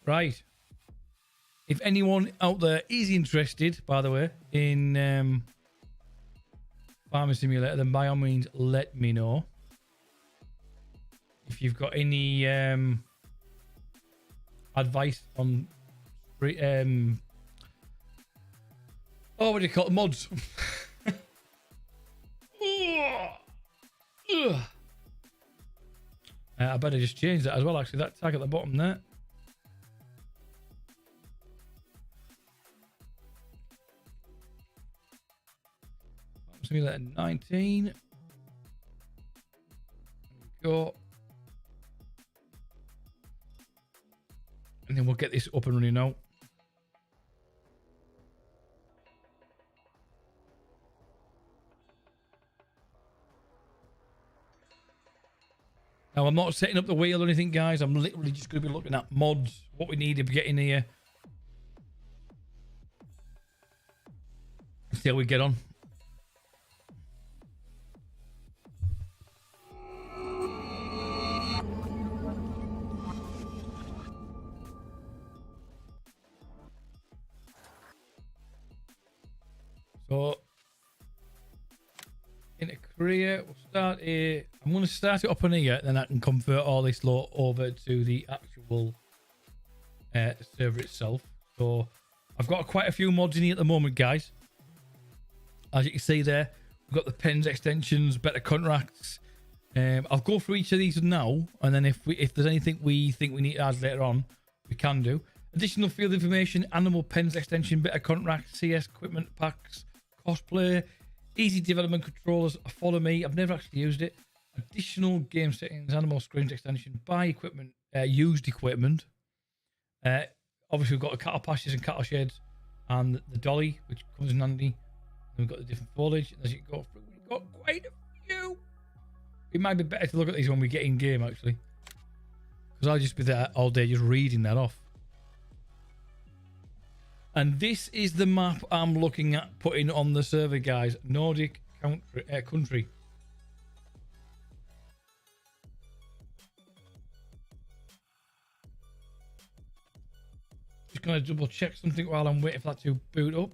Right. If anyone out there is interested, by the way, in Farming Simulator, then by all means, let me know. If you've got any advice on what do you call it? Mods. I better just change that as well, actually. That tag at the bottom there. Simulator 19. There we go. And then we'll get this up and running now. Now, I'm not setting up the wheel or anything, guys. I'm literally just going to be looking at mods, what we need to get in here. See how we get on. So, in a career, we'll start here. I'm going to start it up on here, then I can convert all this lot over to the actual server itself. So, I've got quite a few mods in here at the moment, guys. As you can see there, we've got the pens extensions, better contracts. I'll go through each of these now, and then if there's anything we think we need to add later on, we can do. Additional field information, animal pens extension, better contracts, CS equipment packs, cosplay, easy development controllers, follow me. I've never actually used it. Additional game settings, animal screens extension, buy equipment, used equipment. Obviously, we've got the cattle pastures and cattle sheds, and the dolly, which comes in handy. Then we've got the different foliage. And as you go through, we've got quite a few. It might be better to look at these when we get in game, actually, because I'll just be there all day just reading that off. And this is the map I'm looking at putting on the server, guys. Nordic Country. Just going to double check something while I'm waiting for that to boot up.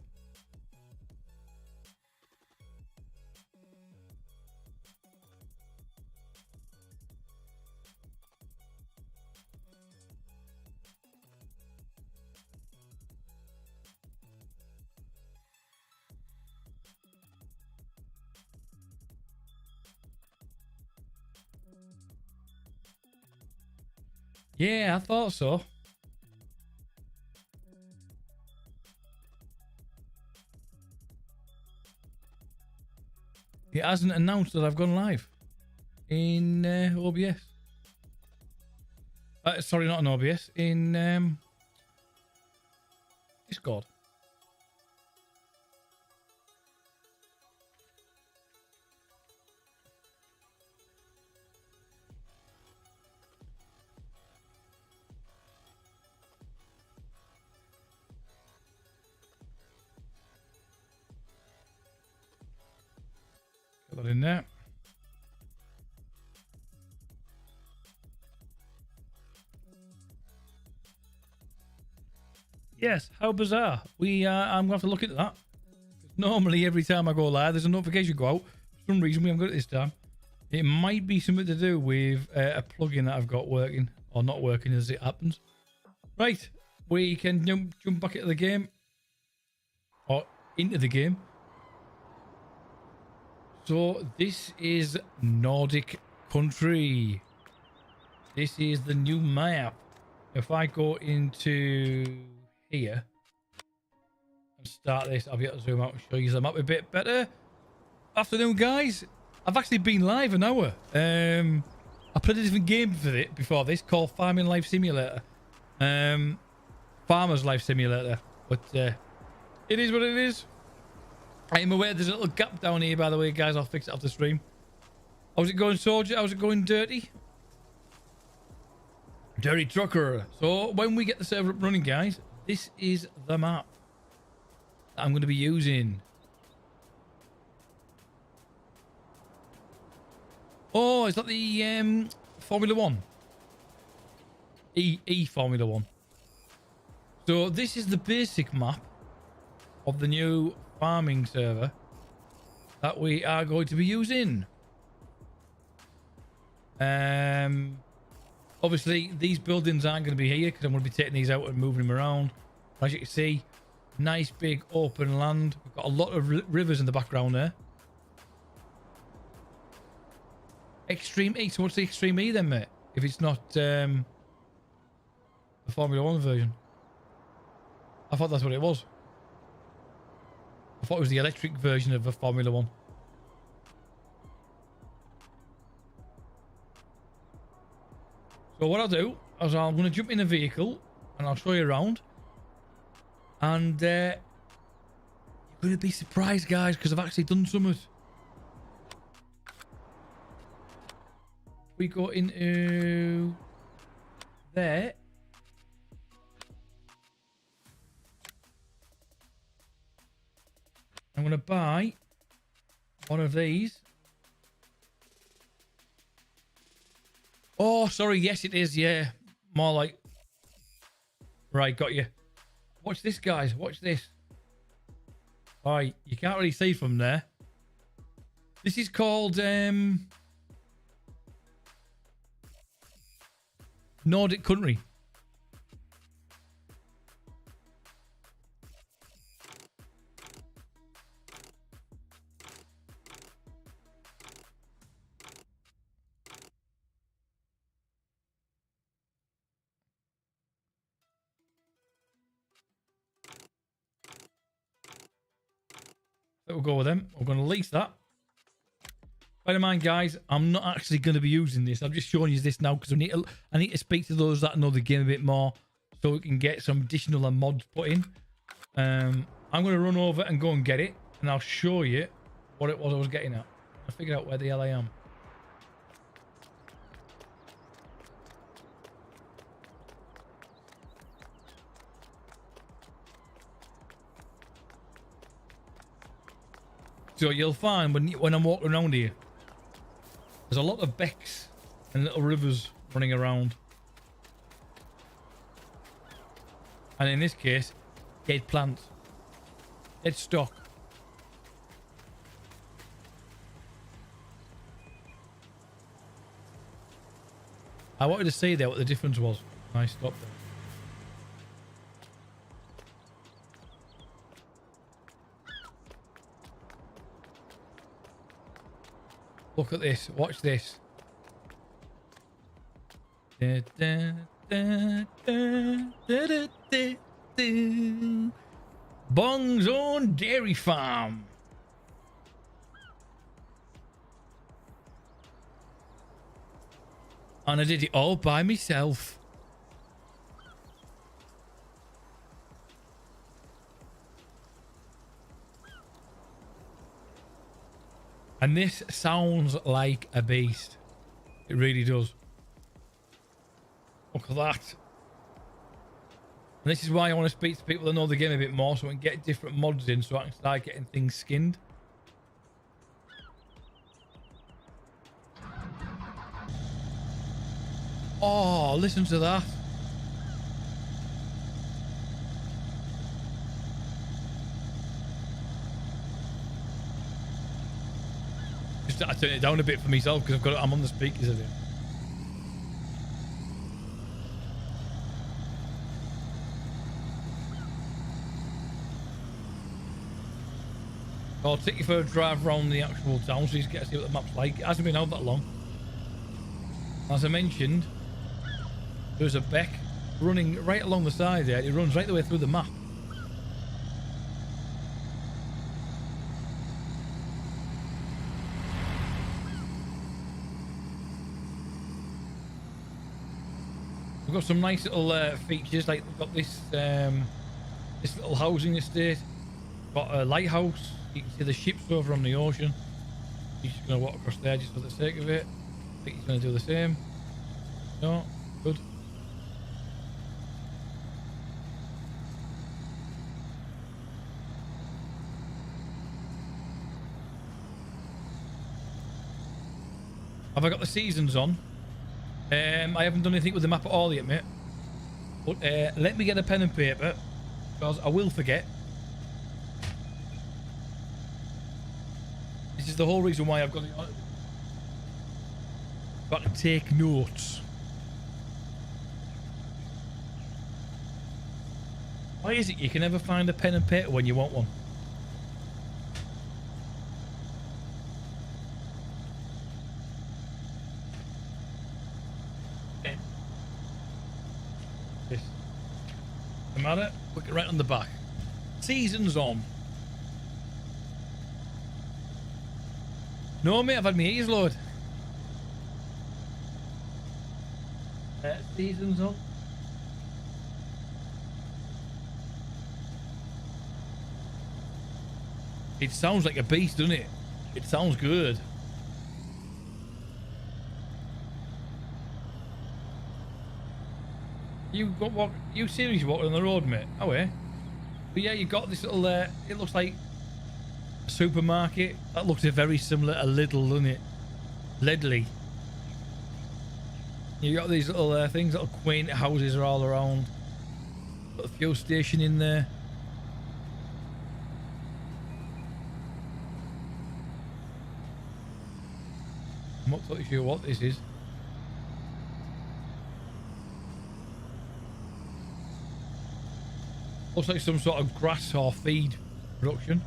Yeah, I thought so. It hasn't announced that I've gone live in OBS. Sorry, not in OBS. In Discord. Got that in there. Yes, how bizarre. I'm going to have to look into that. Normally, every time I go live, there's a notification go out. For some reason, we haven't got it this time. It might be something to do with a plugin that I've got working or not working as it happens. Right, we can jump back into the game. Or into the game. So, this is Nordic Country. This is the new map. If I go into here and start this, I'll be able to zoom out and show you the map a bit better. Afternoon, guys. I've actually been live an hour. I played a different game for it before this called Farming Life Simulator. Farmer's Life Simulator. But it is what it is. I'm aware there's a little gap down here, by the way, guys. I'll fix it after stream. How's it going, Soldier? How's it going, Dirty? Dirty Trucker. So, when we get the server up running, guys, this is the map that I'm going to be using. Oh, is that the Formula 1? E Formula 1. So this is the basic map of the new farming server that we are going to be using. Obviously these buildings aren't going to be here because I'm going to be taking these out and moving them around. As you can see, nice big open land. We've got a lot of rivers in the background there. Extreme E. So what's the Extreme E then, mate? If it's not the Formula 1 version. I thought that's what it was. I thought it was the electric version of a Formula 1. So what I'll do is I'm going to jump in a vehicle and I'll show you around. And you're going to be surprised, guys, because I've actually done something. We go into there. I'm going to buy one of these. Oh, sorry. Yes, it is. Yeah. More like... Right, got you. Watch this, guys. Watch this. Alright, you can't really see from there. This is called... Nordic Country. We'll go with them. We're going to lease that. Bear in mind, guys, I'm not actually going to be using this. I'm just showing you this now because I need to speak to those that know the game a bit more so we can get some additional mods put in. I'm going to run over and go and get it, and I'll show you what it was I was getting at. I figured out where the hell I am. So you'll find when I'm walking around here, there's a lot of becks and little rivers running around. And in this case, dead plants. Dead stock. I wanted to see there what the difference was. I stopped there. Look at this. Watch this. Da, da, da, da, da, da, da, da. Bong's own dairy farm. And I did it all by myself. And this sounds like a beast. It really does. Look at that. And this is why I want to speak to people that know the game a bit more so we can get different mods in so I can start getting things skinned. Oh, listen to that. I turn it down a bit for myself because I'm on the speakers of it. I'll take you for a drive around the actual town so you get to see what the map's like. It hasn't been out that long. As I mentioned, there's a beck running right along the side there. It runs right the way through the map. We've got some nice little features, like we've got this this little housing estate, got a lighthouse. You can see the ships over on the ocean. He's just going to walk across there just for the sake of it. I think he's going to do the same. No, good. Have I got the seasons on? I haven't done anything with the map at all yet, mate. But let me get a pen and paper, because I will forget. This is the whole reason why I've got to take notes. Why is it you can never find a pen and paper when you want one? Okay. This. No matter. Look it right on the back. Seasons on. No, mate, I've had my ears lowered. Seasons on. It sounds like a beast, doesn't it? It sounds good. You got walk? You seriously walking on the road, mate? Oh yeah. But yeah, you got this little. It looks like a supermarket. That looks very similar to Lidl, doesn't it? Lidley. You got these little things, little quaint houses are all around. Got a fuel station in there. I'm not totally sure what this is. Looks like some sort of grass or feed production.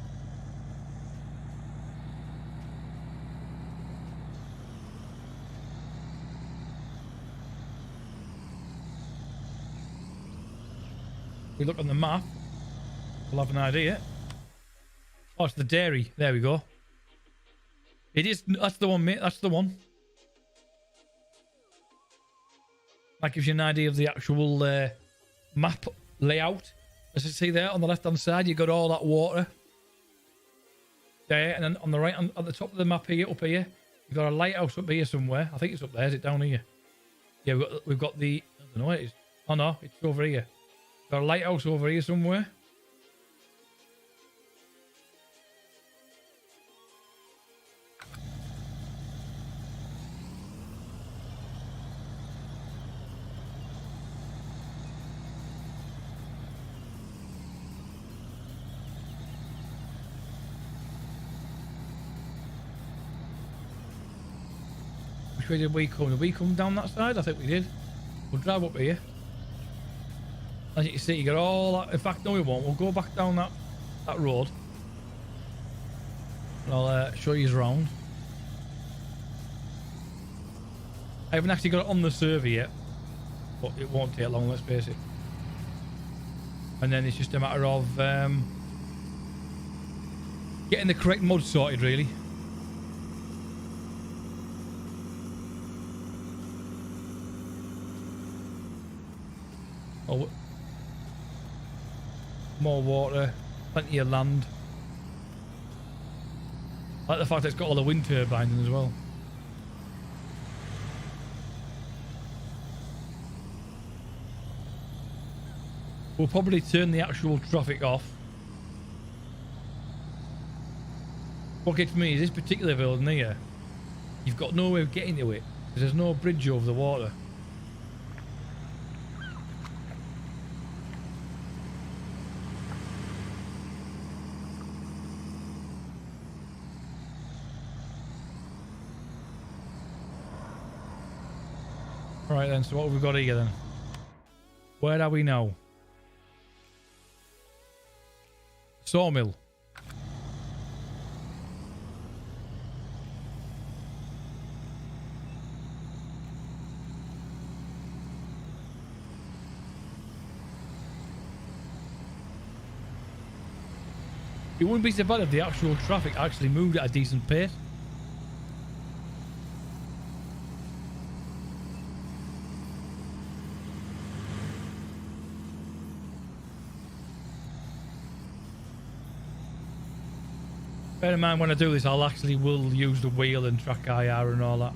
We look on the map, we'll have an idea. Oh, it's the dairy. There we go. It is. That's the one, mate. That's the one. That gives you an idea of the actual map layout. As you see there on the left-hand side, you got all that water there, and then on the right, at the top of the map here, up here, you've got a lighthouse up here somewhere. I think it's up there. Is it down here? Yeah, we've got the. I don't know what it is. Oh no, it's over here. Got a lighthouse over here somewhere. Which way did we come? Did we come down that side? I think we did. We'll drive up here. As you can see, you got all that. In fact, no, we won't. We'll go back down that road. And I'll show you around. I haven't actually got it on the server yet, but it won't take long, let's face it. And then it's just a matter of getting the correct mod sorted, really. Oh, more water, plenty of land. I like the fact that it's got all the wind turbines in as well. We'll probably turn the actual traffic off. What gets me is this particular building here. You've got no way of getting to it because there's no bridge over the water. Right then, so what have we got here then? Where are we now? Sawmill. It wouldn't be so bad if the actual traffic actually moved at a decent pace. Bear in mind when I do this, I'll actually will use the wheel and track IR and all that.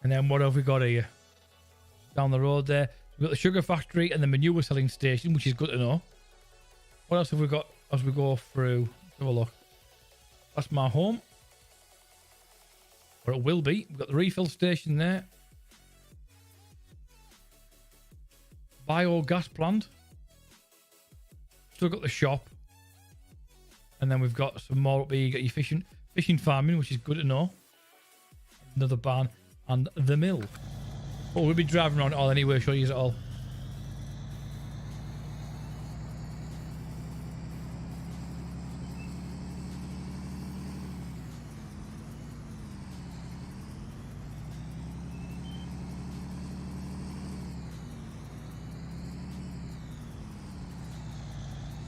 And then what have we got here? Down the road there, we've got the sugar factory and the manure selling station, which is good to know. What else have we got as we go through? Let's have a look. That's my home. or it will be. We've got the refill station there. Biogas plant. Still got the shop. And then we've got some more up here. You got your fishing farming, which is good to know. Another barn. And the mill. Oh, we'll be driving around it all anyway. Show you it all.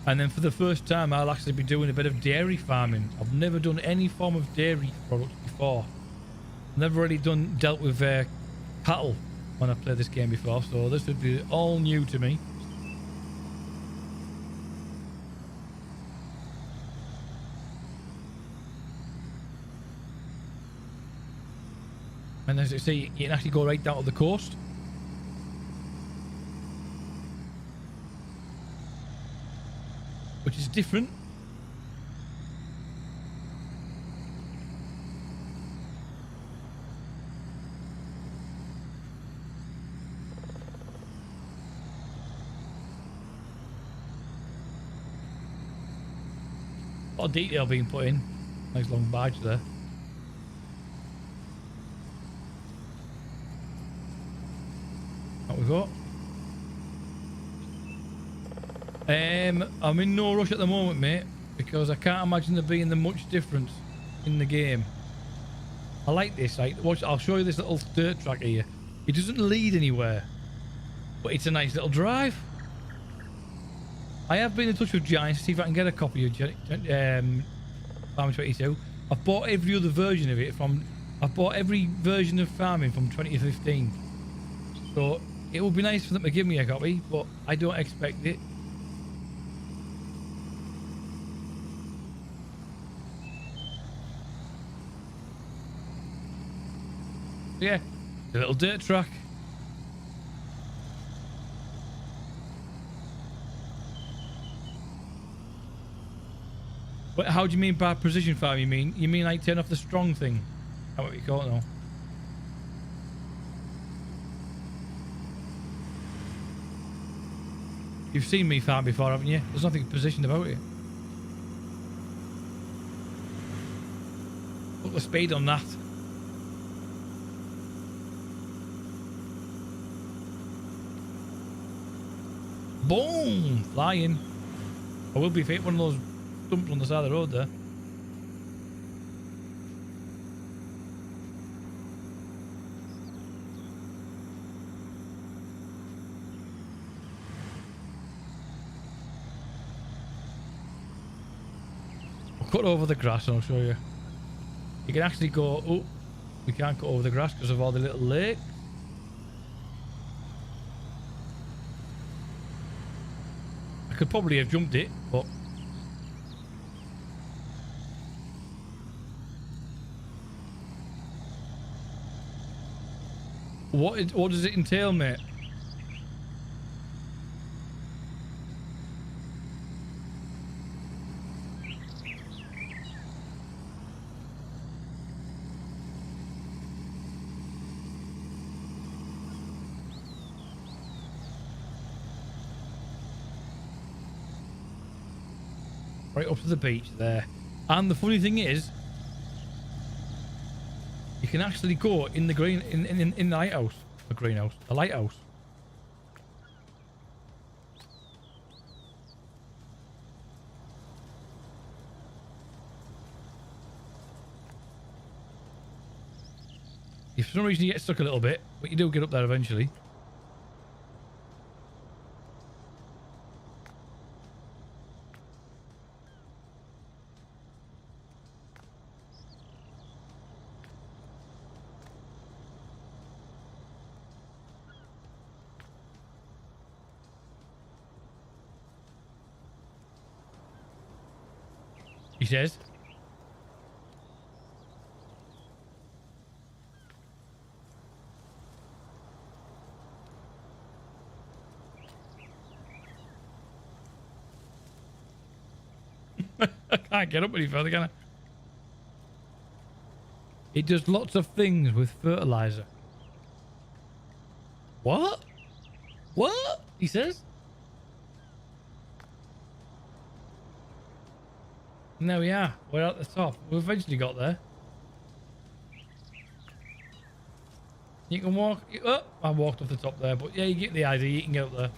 And then for the first time, I'll actually be doing a bit of dairy farming. I've never done any form of dairy products before. Never really dealt with cattle when I played this game before, so this would be all new to me. And as you see, you can actually go right down to the coast. Which is different. A lot of detail being put in. Nice long badge there. Out we go. I'm in no rush at the moment, mate, because I can't imagine there being much difference in the game. I like this. Watch, I'll show you this little dirt track here. It doesn't lead anywhere, but it's a nice little drive. I have been in touch with Giants to see if I can get a copy of Farming 22. I've bought every other version of it I've bought every version of Farming from 2015. So it would be nice for them to give me a copy, but I don't expect it. Yeah, a little dirt track. But how do you mean by precision farm? You mean like turn off the strong thing? That's what you call it now. You've seen me farm before, haven't you? There's nothing precision about it. Look at the speed on that. Boom! Flying. I will be fit one of those dumps on the side of the road there. I'll cut over the grass and I'll show you. You can actually go... Oh, we can't cut over the grass because of all the little lakes. I could probably have jumped it, but... What does it entail, mate? Right up to the beach there. And the funny thing is, you can actually go in the green in the lighthouse. A greenhouse. A lighthouse. If for some reason you get stuck a little bit, but you do get up there eventually. He says. I can't get up any further, can I? It does lots of things with fertilizer. What? What? He says? And there we are. We're at the top. We've eventually got there. You can walk. Oh, I walked off the top there, but yeah, you get the idea. You can get up there.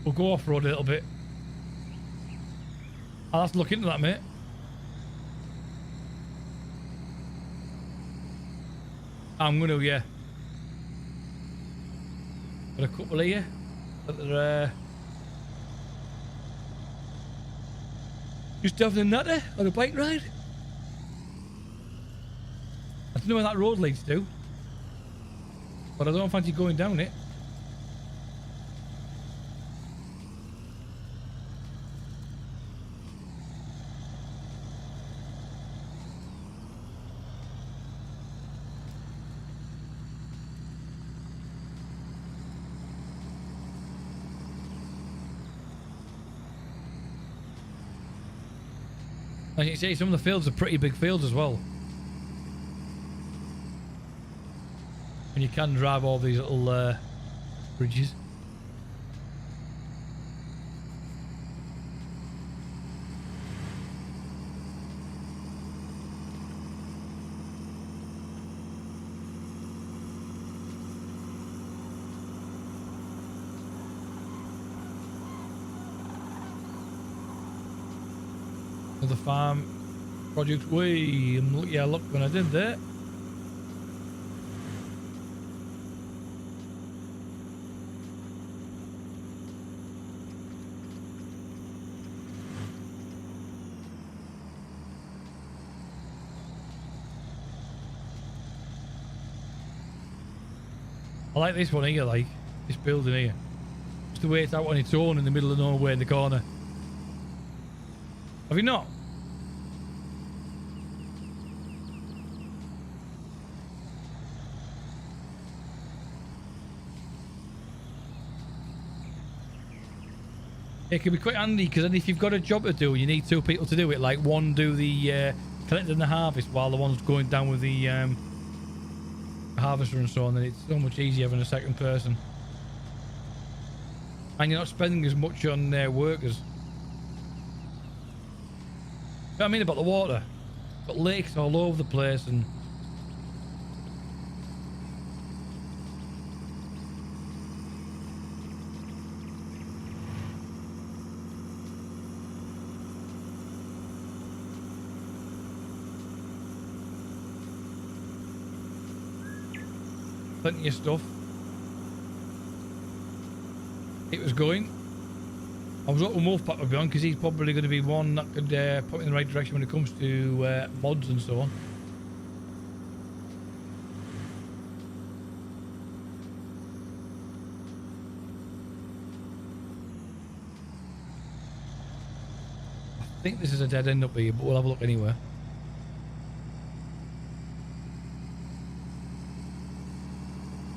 We'll go off-road a little bit. I'll have to look into that, mate. I'm going to, yeah. Got a couple here. But they're just having a natter on a bike ride. I don't know where that road leads to, but I don't fancy going down it. As you can see, some of the fields are pretty big fields as well. And you can drive all these little bridges. The farm project. Yeah, look when I did that. I like this one here, like this building here. Just the way it's out on its own in the middle of nowhere in the corner. Have you not? It can be quite handy because then if you've got a job to do, you need two people to do it. Like one do the collecting the harvest while the one's going down with the harvester and so on. Then it's so much easier having a second person. And you're not spending as much on workers. You know what I mean about the water? Got lakes all over the place and plenty of stuff. It was going. I was hoping Wolfpack would be on because he's probably going to be one that could put me in the right direction when it comes to mods and so on. I think this is a dead end up here, but we'll have a look anyway.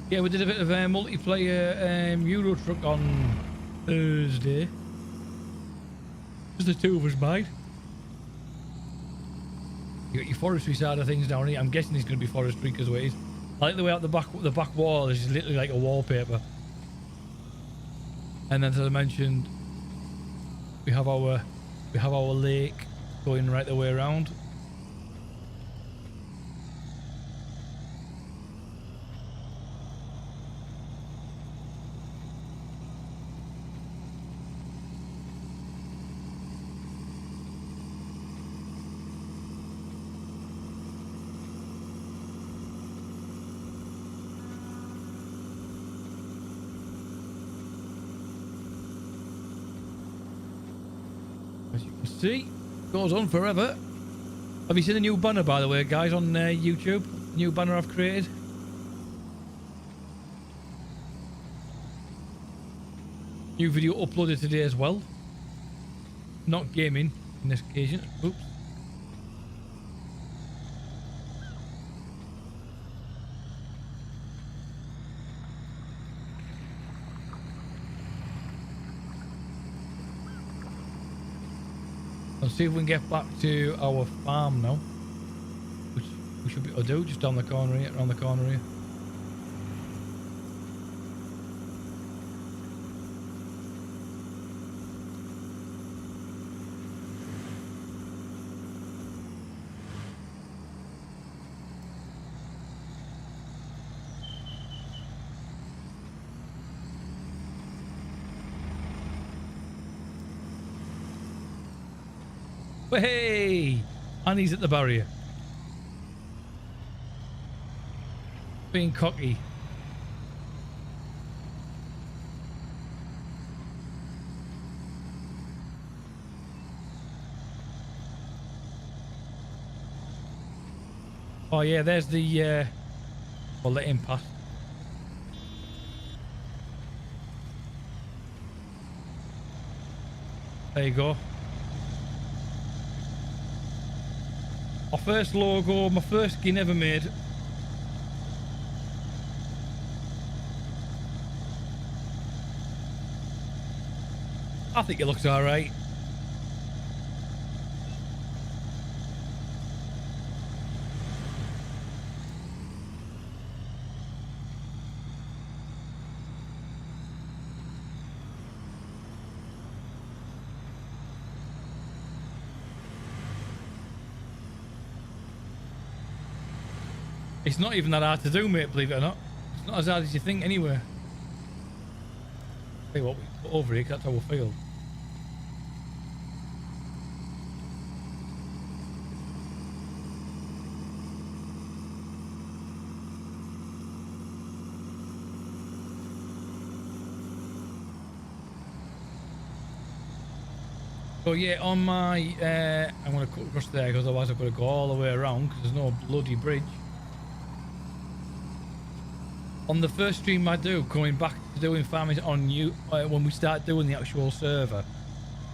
Yeah, we did a bit of multiplayer Euro Truck on Thursday. Just the two of us, mate. You got your forestry side of things down here. I'm guessing it's going to be forestry because it is. I like the way out the back wall is literally like a wallpaper. And then, as I mentioned, we have our lake going right the way around. As you can see, goes on forever. Have you seen the new banner, by the way, guys, on YouTube? New banner I've created. New video uploaded today as well. Not gaming in this occasion. Oops. Let's see if we can get back to our farm now. Which we should be able to do, just down the corner here, around the corner here. Hey! And he's at the barrier. Being cocky. Oh yeah, there's the we'll let him pass. There you go. My first logo, my first skin ever made. I think it looks alright. It's not even that hard to do, mate, believe it or not. It's not as hard as you think anyway. Tell you what, we put over here, 'cause that's how we feel. So yeah, on my, I'm going to cut across there, because otherwise I've got to go all the way around, because there's no bloody bridge. On the first stream I do, going back to doing farming on you, when we start doing the actual server,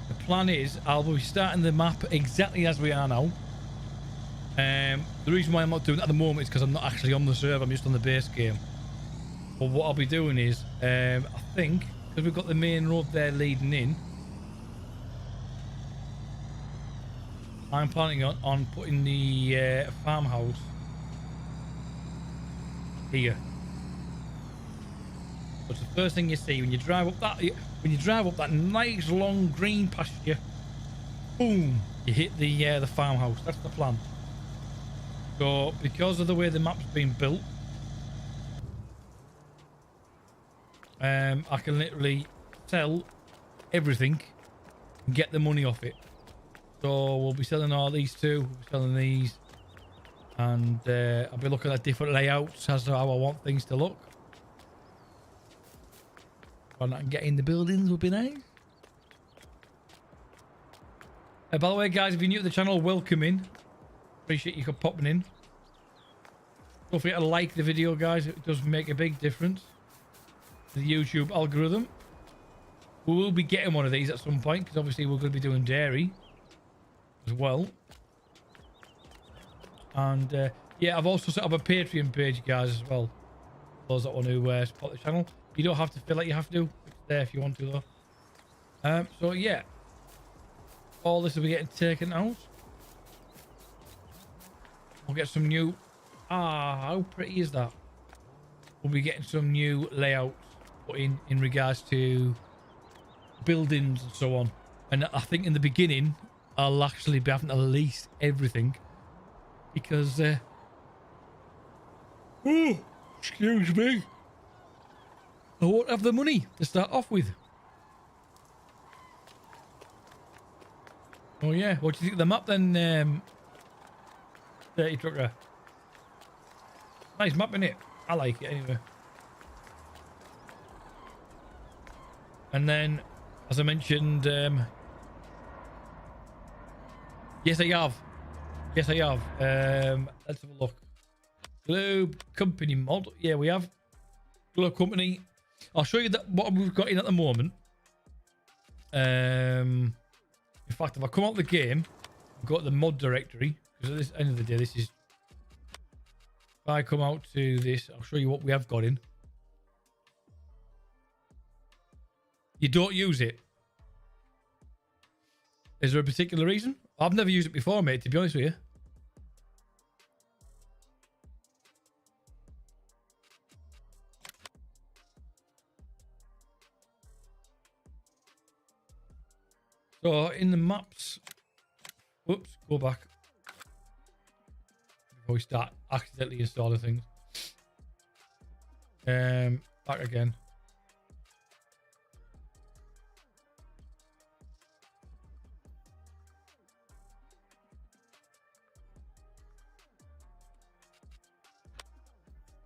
the plan is I'll be starting the map exactly as we are now. The reason why I'm not doing it at the moment is because I'm not actually on the server, I'm just on the base game. But what I'll be doing is, I think, because we've got the main road there leading in, I'm planning on putting the farmhouse here. But the first thing you see when you drive up that nice long green pasture, boom, you hit the farmhouse. That's the plan. So because of the way the map's been built, I can literally sell everything and get the money off it. So we'll be selling all these two, we'll be selling these, and I'll be looking at different layouts as to how I want things to look. Why not get in the buildings would be nice. By the way, guys, if you're new to the channel, welcome in. Appreciate you popping in. Don't forget to like the video, guys. It does make a big difference to the YouTube algorithm. We will be getting one of these at some point, because obviously we're going to be doing dairy as well. And yeah, I've also set up a Patreon page, guys, as well. Those that want to support the channel. You don't have to feel like you have to. It's there if you want to, though. So yeah, all this will be getting taken out. We'll get some new. How pretty is that? We'll be getting some new layouts put in regards to buildings and so on. And I think in the beginning, I'll actually be having to lease everything because. Excuse me. I won't have the money to start off with. Oh yeah, what do you think of the map then, Dirty Trucker? Nice map, innit? I like it anyway. And then, as I mentioned, yes I have. Yes I have. Let's have a look. Globe Company mod. Yeah, we have. Globe Company. I'll show you that what we've got in at the moment. In fact, if I come out of the game, I've got the mod directory, because at the end of the day, this is. If I come out to this, I'll show you what we have got in. You don't use it. Is there a particular reason? I've never used it before, mate, to be honest with you. So in the maps, whoops, go back before we start accidentally installing things. Back again.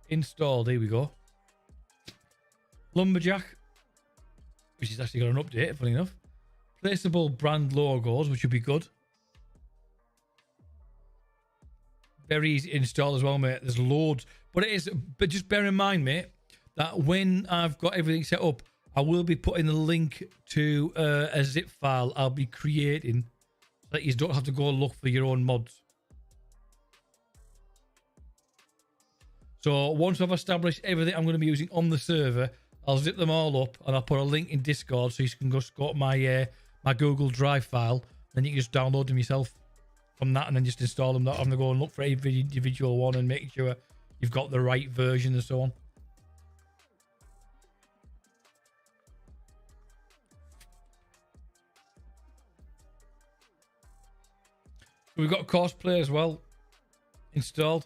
Installed, here we go. Lumberjack, which has actually got an update, funny enough. Placeable brand logos, which would be good. Very easy to install as well, mate. There's loads. But it is, but just bear in mind, mate, that when I've got everything set up, I will be putting the link to a zip file I'll be creating so that you don't have to go look for your own mods. So once I've established everything I'm going to be using on the server, I'll zip them all up and I'll put a link in Discord so you can go to my my Google Drive file. Then you can just download them yourself from that and then just install them. Not having to go and look for every individual one and making sure you've got the right version and so on. We've got cosplay as well installed.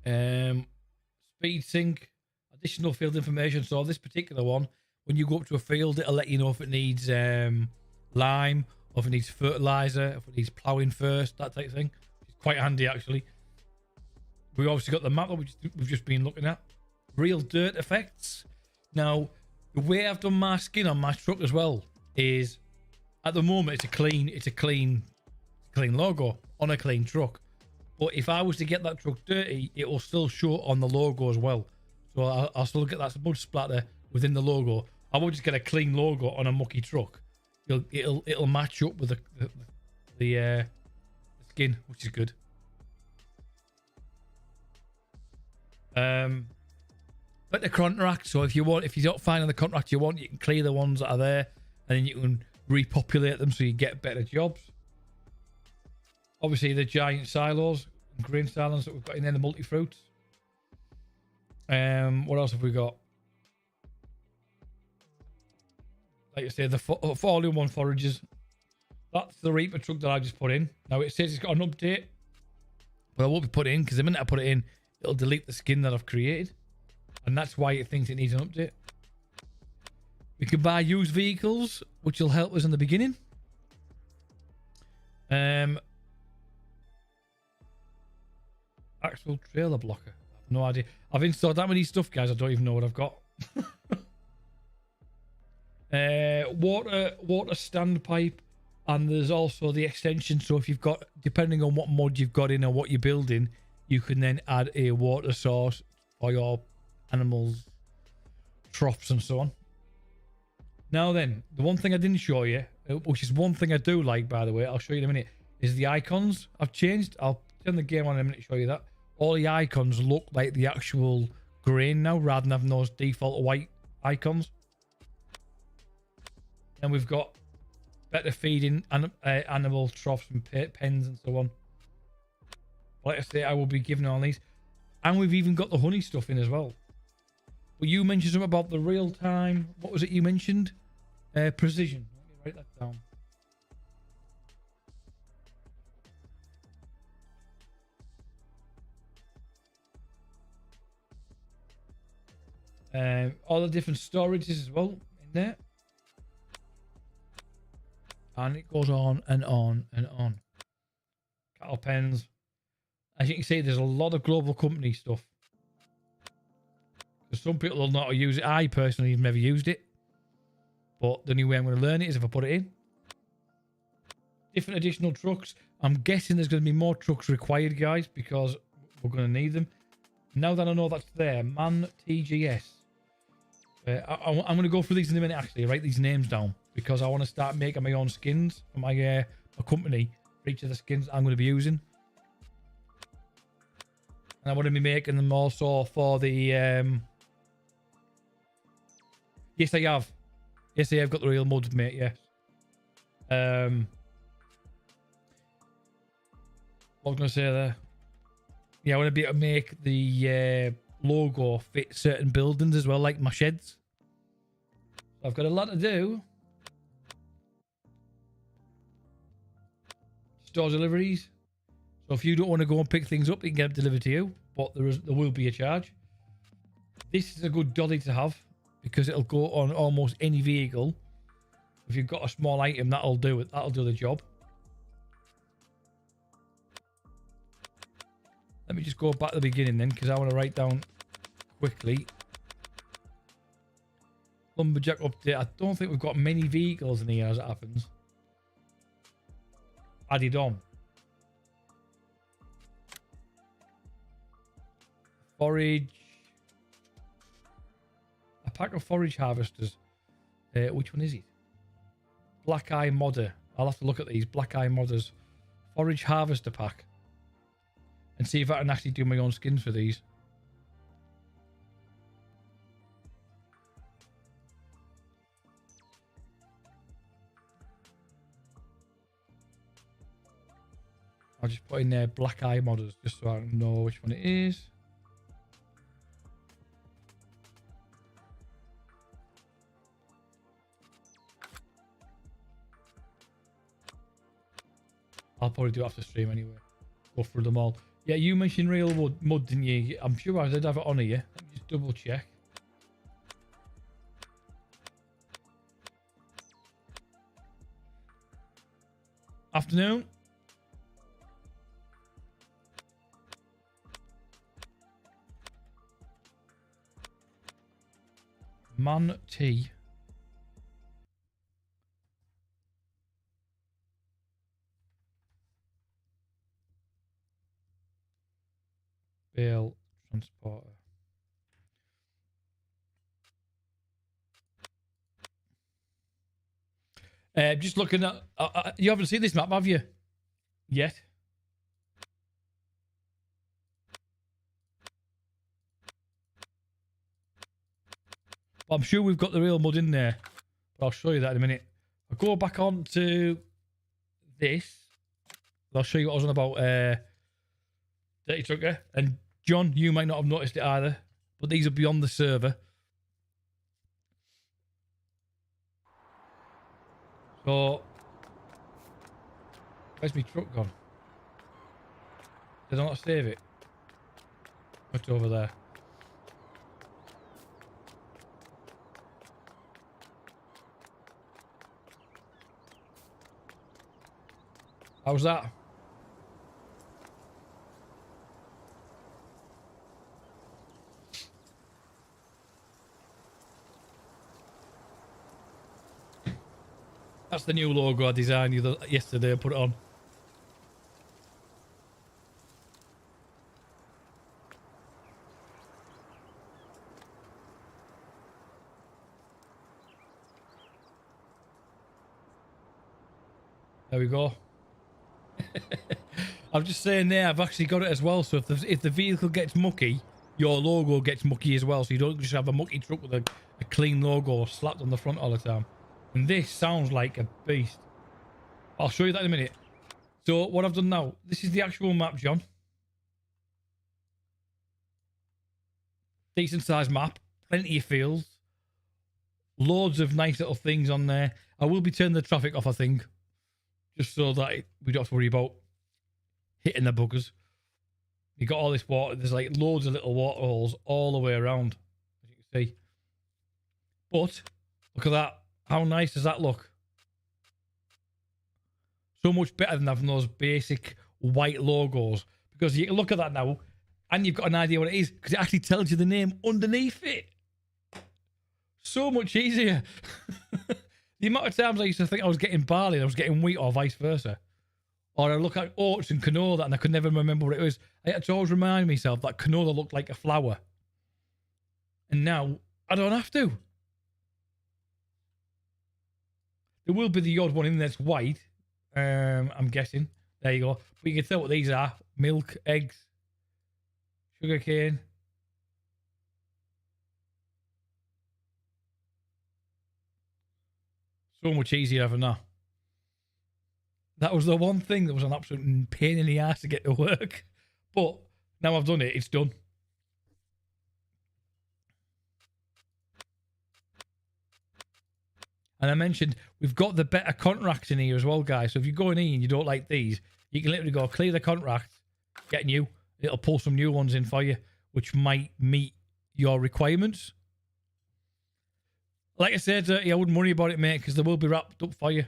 Speed sync, additional field information. So this particular one, when you go up to a field, it'll let you know if it needs lime, or if it needs fertilizer, if it needs ploughing first, that type of thing. It's quite handy actually. We've obviously got the map that we've just been looking at. Real dirt effects. Now, the way I've done my skin on my truck as well is, at the moment, it's a clean logo on a clean truck. But if I was to get that truck dirty, it will still show on the logo as well. So I'll still get that mud splatter within the logo. I won't just get a clean logo on a mucky truck. It'll match up with the skin, which is good. But the contract. So if you're not finding the contract you want, you can clear the ones that are there, and then you can repopulate them so you get better jobs. Obviously, the giant silos, grain silos that we've got in there, the multi-fruits. What else have we got? Like I say, the all-in-one forages. That's the Reaper truck that I just put in. Now, it says it's got an update, but I won't be put in because the minute I put it in, it'll delete the skin that I've created. And that's why it thinks it needs an update. We can buy used vehicles, which will help us in the beginning. Actual trailer blocker. I have no idea. I've installed that many stuff, guys. I don't even know what I've got. Water standpipe, and there's also the extension. So if you've got, depending on what mod you've got in or what you're building, you can then add a water source for your animals, troughs, and so on. Now then, the one thing I didn't show you, which is one thing I do like, by the way, I'll show you in a minute, is the icons. I've changed. I'll turn the game on in a minute to show you that. All the icons look like the actual grain now, rather than having those default white icons. And we've got better feeding animal troughs and pens and so on. Like I say, I will be giving all these. And we've even got the honey stuff in as well. Well, you mentioned something about the real time. What was it you mentioned? Precision. Let me write that down. All the different storages as well in there. And it goes on and on and on. Cattle pens. As you can see, there's a lot of global company stuff. Because some people will not use it. I personally have never used it. But the only way I'm going to learn it is if I put it in. Different additional trucks. I'm guessing there's going to be more trucks required, guys, because we're going to need them. Now that I know that's there, Man TGS. I'm going to go through these in a minute, actually. Write these names down. Because I want to start making my own skins for my company. For each of the skins I'm going to be using. And I want to be making them also for the... Yes, I have. Yes, I have got the real mods, mate, yes. What was I going to say there? Yeah, I want to be able to make the logo fit certain buildings as well, like my sheds. I've got a lot to do. Store deliveries. So if you don't want to go and pick things up, you can get them delivered to you. But there will be a charge. This is a good dolly to have because it'll go on almost any vehicle. If you've got a small item, that'll do it. That'll do the job. Let me just go back to the beginning then, because I want to write down quickly. Lumberjack update. I don't think we've got many vehicles in here as it happens. Added on. Forage. A pack of forage harvesters. Which one is it? Black Eye Modder. I'll have to look at these. Black Eye Modders. Forage harvester pack. And see if I can actually do my own skins for these. I'll just put in there Black Eye Modders just so I know which one it is. I'll probably do it after stream anyway. Go through them all. Yeah, you mentioned real mud, didn't you? I'm sure I did have it on here. Let me just double check. Afternoon. Man T. Bale transporter. Just looking at... you haven't seen this map, have you? Yet. Well, I'm sure we've got the real mud in there. But I'll show you that in a minute. I'll go back on to this. I'll show you what I was on about Dirty Trucker. And John, you might not have noticed it either. But these are beyond the server. So, where's my truck gone? Did I not save it? What's over there? How's that? That's the new logo I designed yesterday. I put it on. There we go. I'm just saying there, I've actually got it as well. So if the vehicle gets mucky, your logo gets mucky as well. So you don't just have a mucky truck with a clean logo slapped on the front all the time. And this sounds like a beast. I'll show you that in a minute. So what I've done now, this is the actual map, John. Decent sized map, plenty of fields, loads of nice little things on there. I will be turning the traffic off, I think, just so that we don't have to worry about hitting the buggers. You got all this water. There's like loads of little water holes all the way around, as you can see. But look at that. How nice does that look? So much better than having those basic white logos. Because you can look at that now and you've got an idea what it is. Because it actually tells you the name underneath it. So much easier. The amount of times I used to think I was getting barley and I was getting wheat or vice versa. Or I look at oats and canola and I could never remember what it was. I had to always remind myself that canola looked like a flower. And now I don't have to. There will be the odd one in that's white. I'm guessing. There you go. But you can tell what these are. Milk, eggs, sugar cane. So much easier having that. That was the one thing that was an absolute pain in the ass to get to work. But now I've done it, it's done. And I mentioned we've got the better contracts in here as well, guys. So if you're going in and you don't like these, you can literally go clear the contract, get new. It'll pull some new ones in for you, which might meet your requirements. Like I said, I wouldn't worry about it, mate, because they will be wrapped up for you.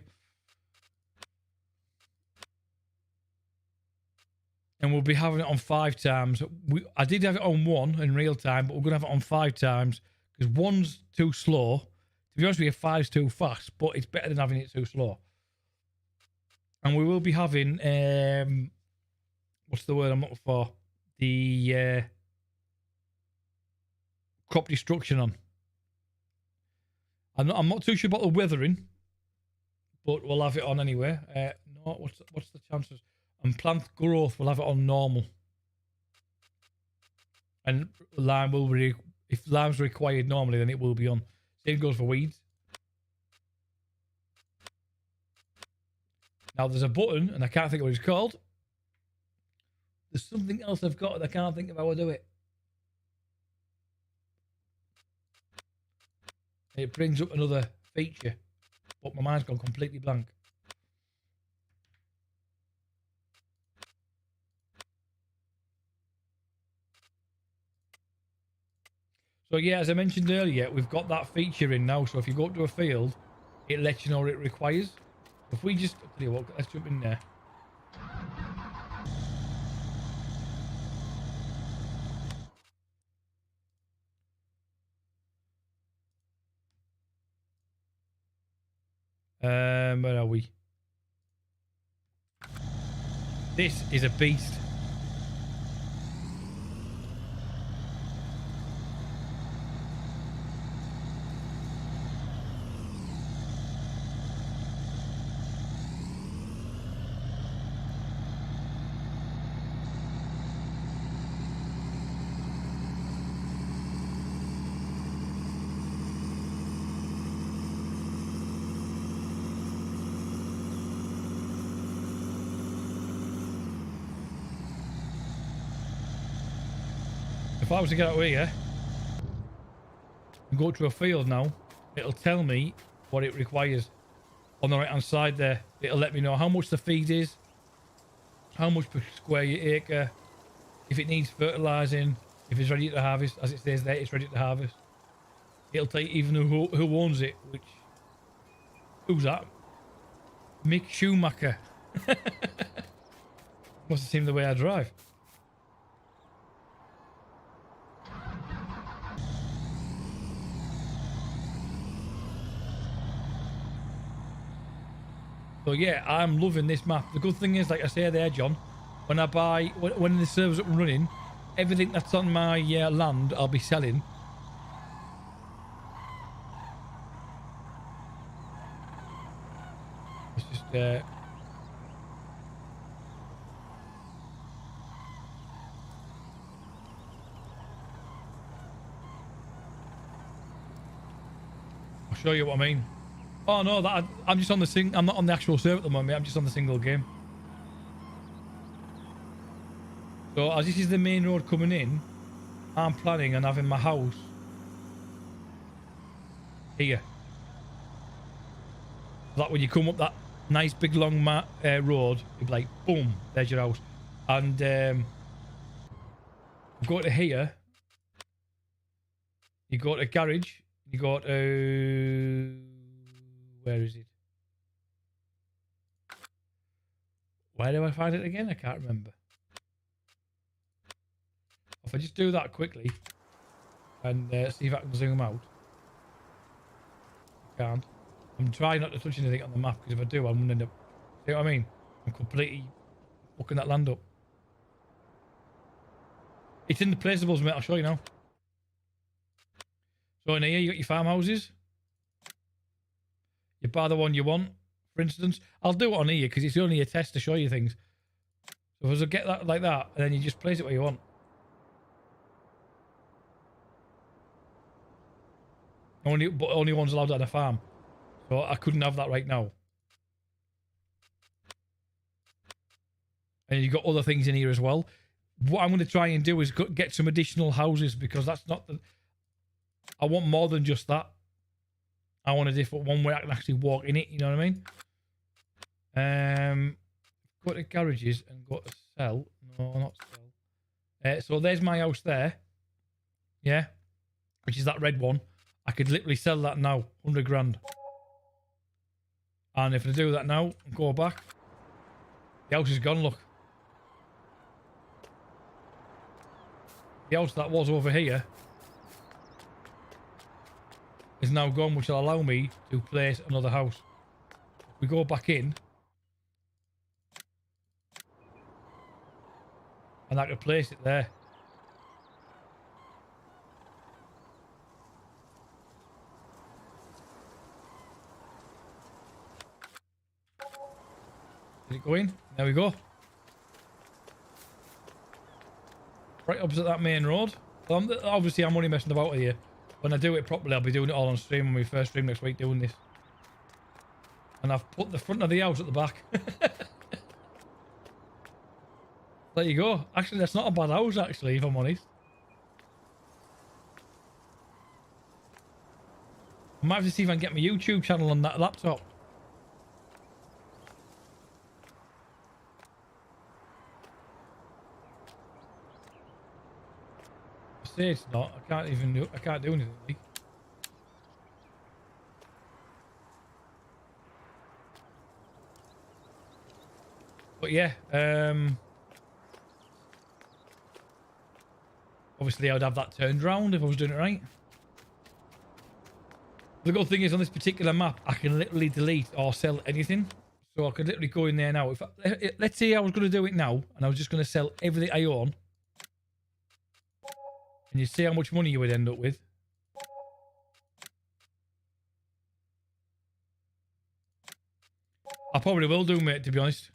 And we'll be having it on 5 times. I did have it on 1 in real time, but we're going to have it on 5 times because 1's too slow. To be honest with you, 5's too fast, but it's better than having it too slow. And we will be having, what's the word I'm looking for? The crop destruction on. I'm not too sure about the weathering, but we'll have it on anyway. No, what's the chances? And plant growth, we'll have it on normal. And lime will be, if lime's required normally, then it will be on. Same goes for weeds. Now there's a button, and I can't think of what it's called. There's something else I've got, and I can't think of how I do it. It brings up another feature, but my mind's gone completely blank. So yeah, as I mentioned earlier, we've got that feature in now. So if you go to a field, it lets you know what it requires. If we just, I'll tell you what, let's jump in there. Where are we? This is a beast. If I was to get out here and go to a field now, it'll tell me what it requires. On the right hand side there, it'll let me know how much the feed is, how much per square acre, if it needs fertilizing, if it's ready to harvest. As it says there, it's ready to harvest. It'll tell you even who owns it, which, who's that? Mick Schumacher. Must have seen the way I drive. So yeah, I'm loving this map. The good thing is, like I say there, John, when I buy, when the server's up and running, everything that's on my land, I'll be selling. It's just, I'll show you what I mean. Oh no, I'm just on the I'm not on the actual server at the moment. I'm just on the single game. So as this is the main road coming in, I'm planning on having my house here. That when you come up that nice big long road, you'd be like, boom, there's your house. And go to here. You go to garage. You go to, where is it? Where do I find it again? I can't remember. If I just do that quickly and see if I can zoom out. I can't. I'm trying not to touch anything on the map because if I do, I'm going to end up... See what I mean? I'm completely fucking that land up. It's in the placeables, mate. I'll show you now. So in here, you got your farmhouses. You buy the one you want, for instance. I'll do it on here because it's only a test to show you things. So if I get that like that, and then you just place it where you want. But only one's allowed on a farm. So I couldn't have that right now. And you've got other things in here as well. What I'm going to try and do is get some additional houses, because that's not the... I want more than just that. I want a different one where I can actually walk in it, you know what I mean? Go to garages and go to sell. No, not sell. So there's my house there. Yeah. Which is that red one. I could literally sell that now. 100 grand. And if I do that now and go back, the house is gone, look. The house that was over here is now gone, which will allow me to place another house. If we go back in, and I can place it there. Did it go in? There we go. Right opposite that main road. Well, obviously, I'm only messing about with you. When I do it properly, I'll be doing it all on stream when we first stream next week doing this. And I've put the front of the house at the back. There you go. Actually, that's not a bad house, actually, if I'm honest. I might have to see if I can get my YouTube channel on that laptop. I say it's not. I can't do anything. Like. But yeah, obviously I would have that turned round if I was doing it right. The good thing is on this particular map, I can literally delete or sell anything. So I could literally go in there now. Let's say I was going to do it now, and I was just going to sell everything I own. And you see how much money you would end up with. I probably will do, mate, to be honest.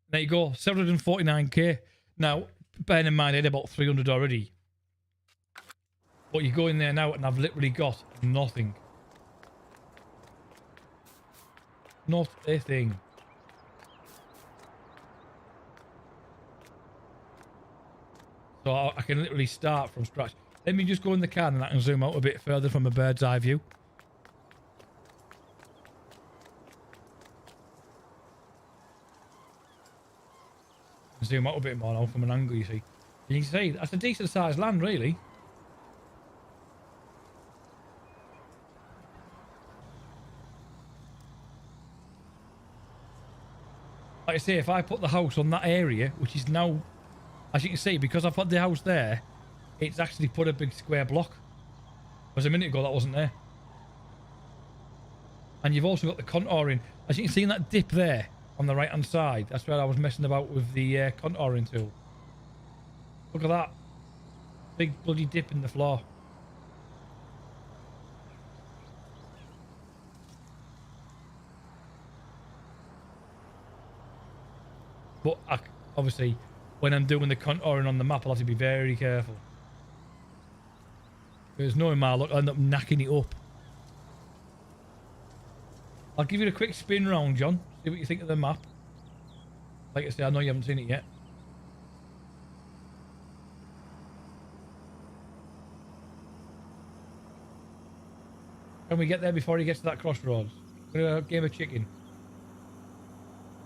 There you go, 749k. Now, bearing in mind I had about 300 already. But you go in there now and I've literally got nothing. Not a thing. So I can literally start from scratch. Let me just go in the car and I can zoom out a bit further from a bird's eye view. Zoom out a bit more now from an angle, you see. You can see that's a decent sized land, really. Like I say, if I put the house on that area, which is now, as you can see, because I put the house there, it's actually put a big square block. Whereas a minute ago that wasn't there. And you've also got the contouring. As you can see in that dip there on the right hand side, that's where I was messing about with the contouring tool. Look at that. Big bloody dip in the floor. But obviously, when I'm doing the contouring on the map, I'll have to be very careful. Because knowing my luck, I'll end up knacking it up. I'll give you a quick spin round, John. See what you think of the map. Like I say, I know you haven't seen it yet. Can we get there before he gets to that crossroads? We're a game of chicken.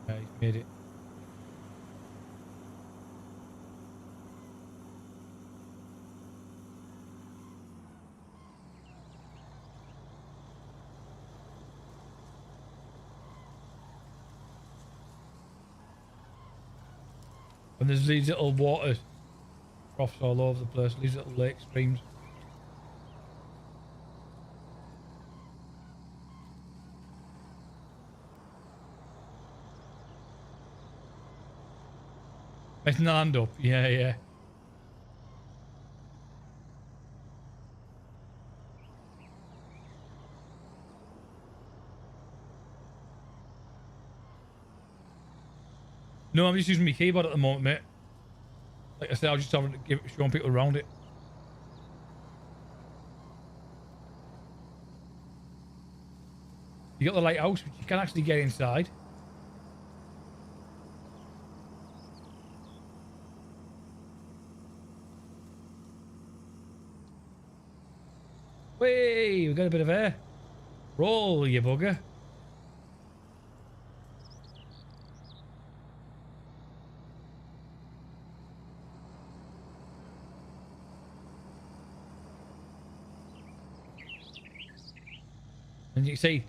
Yeah, he's made it. And there's these little water troughs all over the place, these little lake streams. Messing the land up, yeah, yeah. No, I'm just using my keyboard at the moment, mate. Like I said, I was just having to showing people around it. You got the lighthouse, which you can actually get inside. Whey! We got a bit of air. Roll, you bugger. And you can see,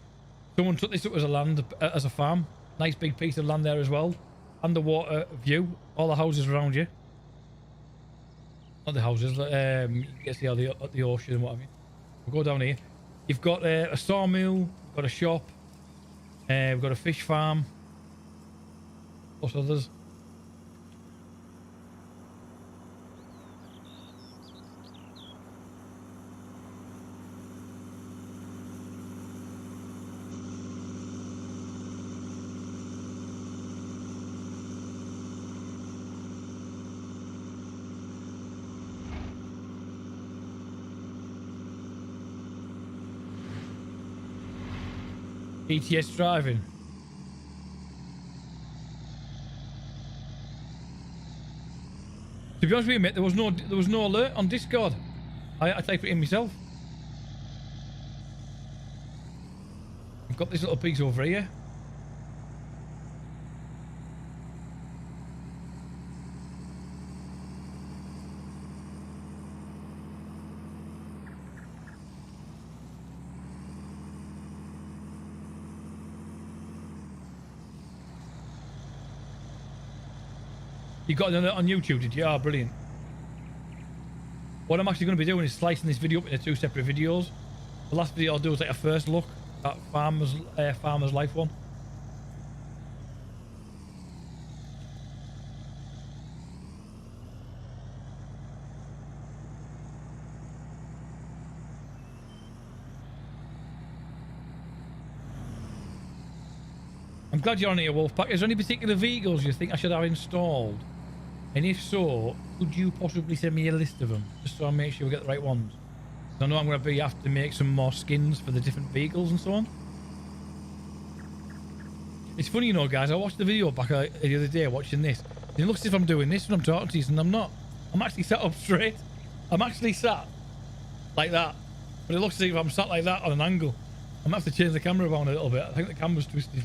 someone took this up as a land, as a farm. Nice big piece of land there as well. Underwater view. All the houses around you. Not the houses. You can see all the ocean and what have you. We'll go down here. You've got a sawmill. You've got a shop. We've got a fish farm. Plus others. ETS driving. To be honest with you, mate, there was no alert on Discord. I typed it in myself. I've got this little piece over here. You got it on YouTube, did you? Oh, brilliant. What I'm actually going to be doing is slicing this video up into 2 separate videos. The last video I'll do is like a first look at Farmer's Life one. I'm glad you're on here, Wolfpack. Is there any particular vehicles you think I should have installed? And if so, could you possibly send me a list of them? Just so I make sure we get the right ones. I know I'm going to have to make some more skins for the different vehicles and so on. It's funny, you know, guys. I watched the video back the other day watching this. It looks as if I'm doing this when I'm talking to you, and I'm not. I'm actually sat up straight. I'm actually sat like that. But it looks as if I'm sat like that on an angle. I'm going to have to change the camera around a little bit. I think the camera's twisted.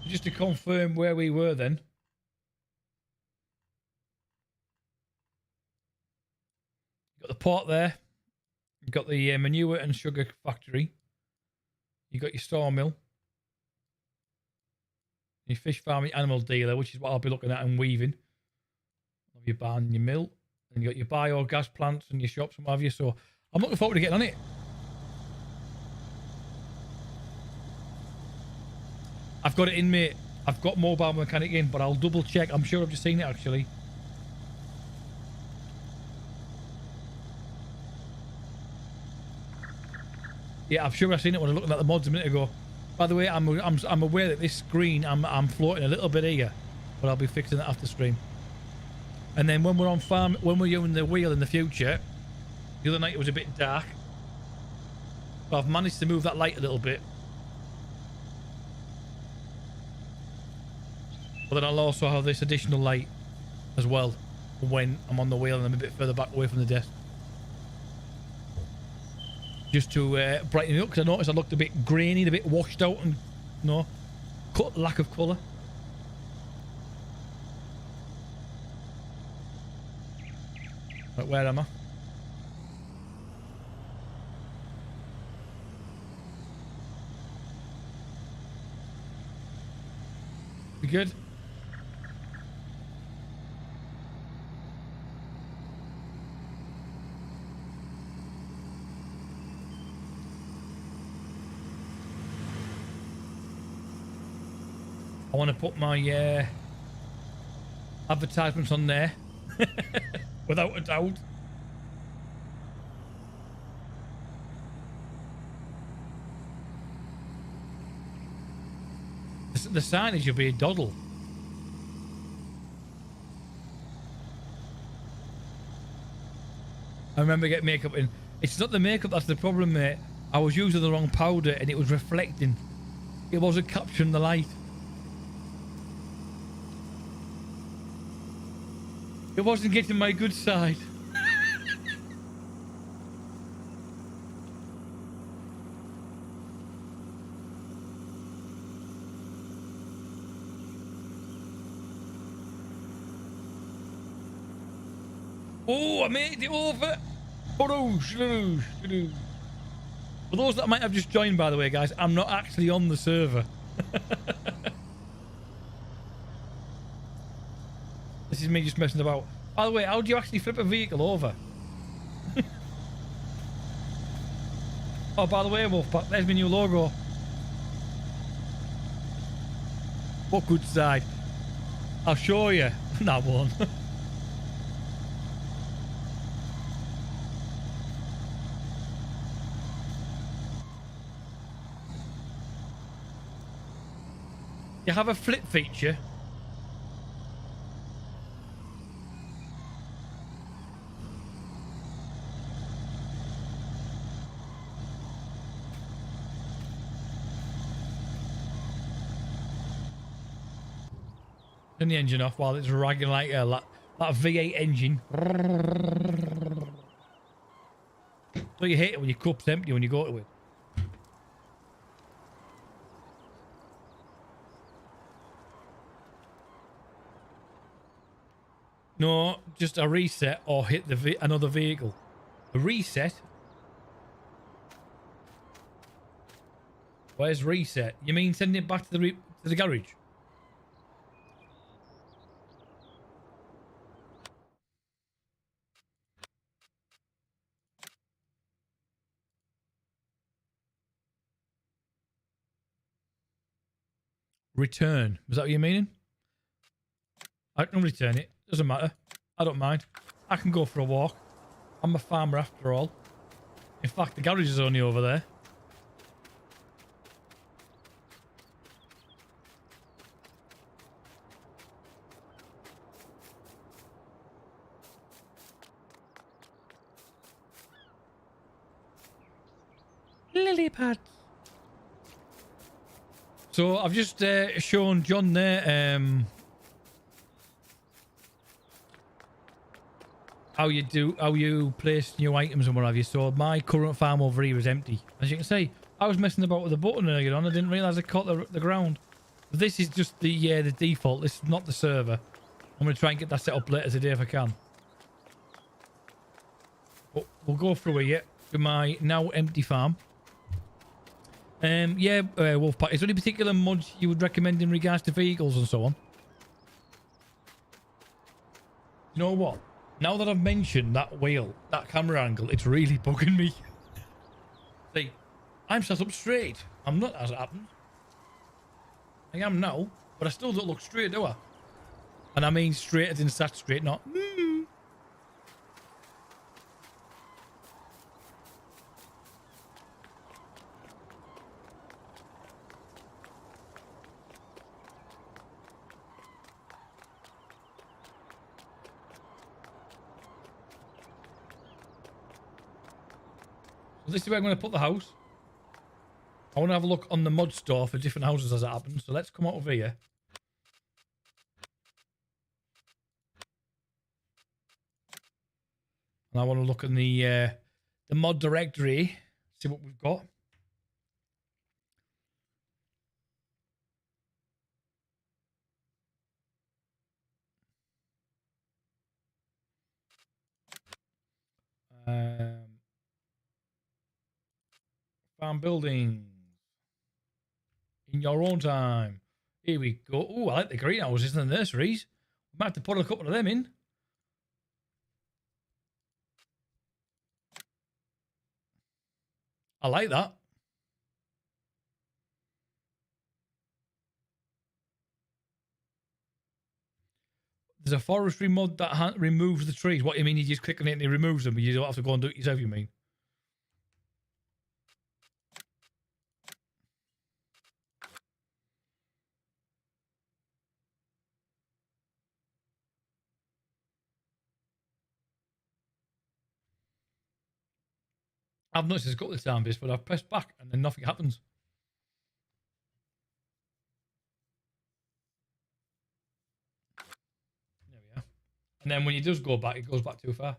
Just to confirm where we were then. You've got the port there. You've got the manure and sugar factory. You've got your sawmill. Your fish farm, your animal dealer, which is what I'll be looking at and weaving. Your barn and your mill. And you've got your biogas plants and your shops and what have you. So I'm looking forward to getting on it. I've got it in, mate. I've got mobile mechanic in, but I'll double check. I'm sure I've just seen it, actually. Yeah, I'm sure I've seen it when I was looking at the mods a minute ago. By the way, I'm aware that this screen, I'm floating a little bit here, but I'll be fixing that after stream. And then when we're on farm, when we're using the wheel in the future, the other night it was a bit dark, but I've managed to move that light a little bit. But then I'll also have this additional light as well when I'm on the wheel and I'm a bit further back away from the desk. Just to brighten it up, because I noticed I looked a bit grainy, a bit washed out and, you know, lack of colour. Right, where am I? We good? I want to put my advertisements on there without a doubt. The signage will be a doddle. I remember getting makeup in. It's not the makeup that's the problem, mate. I was using the wrong powder and it was reflecting. It wasn't capturing the light. It wasn't getting my good side. Oh, I made it over. For those that might have just joined, by the way, guys, I'm not actually on the server. This is me just messing about. By the way, how do you actually flip a vehicle over? Oh, by the way, Wolfpack, there's my new logo. What good side? I'll show you. That one. You have a flip feature. Turn the engine off while it's ragging like that V8 engine. So you hate it when your cup's empty when you go to it. No, just a reset or hit another vehicle. A reset? Where's reset? You mean sending it back to the garage? Return. Was that what you're meaning? I can return it. Doesn't matter. I don't mind. I can go for a walk. I'm a farmer after all. In fact, the garage is only over there. Lily pads. So I've just shown John there how you place new items and what have you. So my current farm over here is empty. As you can see, I was messing about with the button earlier on. I didn't realise I caught the ground. This is just the default. This is not the server. I'm going to try and get that set up later today if I can. But we'll go through here to my now empty farm. Yeah, Wolfpack, is there any particular mods you would recommend in regards to vehicles and so on? You know what? Now that I've mentioned that wheel, that camera angle, it's really bugging me. See, I'm sat up straight. I'm not, as it happens. I am now, but I still don't look straight, do I? And I mean straight as in sat straight, not... So this is where I'm going to put the house. I want to have a look on the mod store for different houses as it happens. So let's come out over here. And I want to look in the mod directory, see what we've got. Farm building in your own time. Here we go. Oh, I like the greenhouses and the nurseries. We might have to put a couple of them in. I like that. There's a forestry mod that removes the trees. What you mean? You just click on it and it removes them, but you don't have to go and do it yourself, you mean? I've noticed this a couple of times, but I've pressed back and then nothing happens. There we are. And then when it does go back, it goes back too far.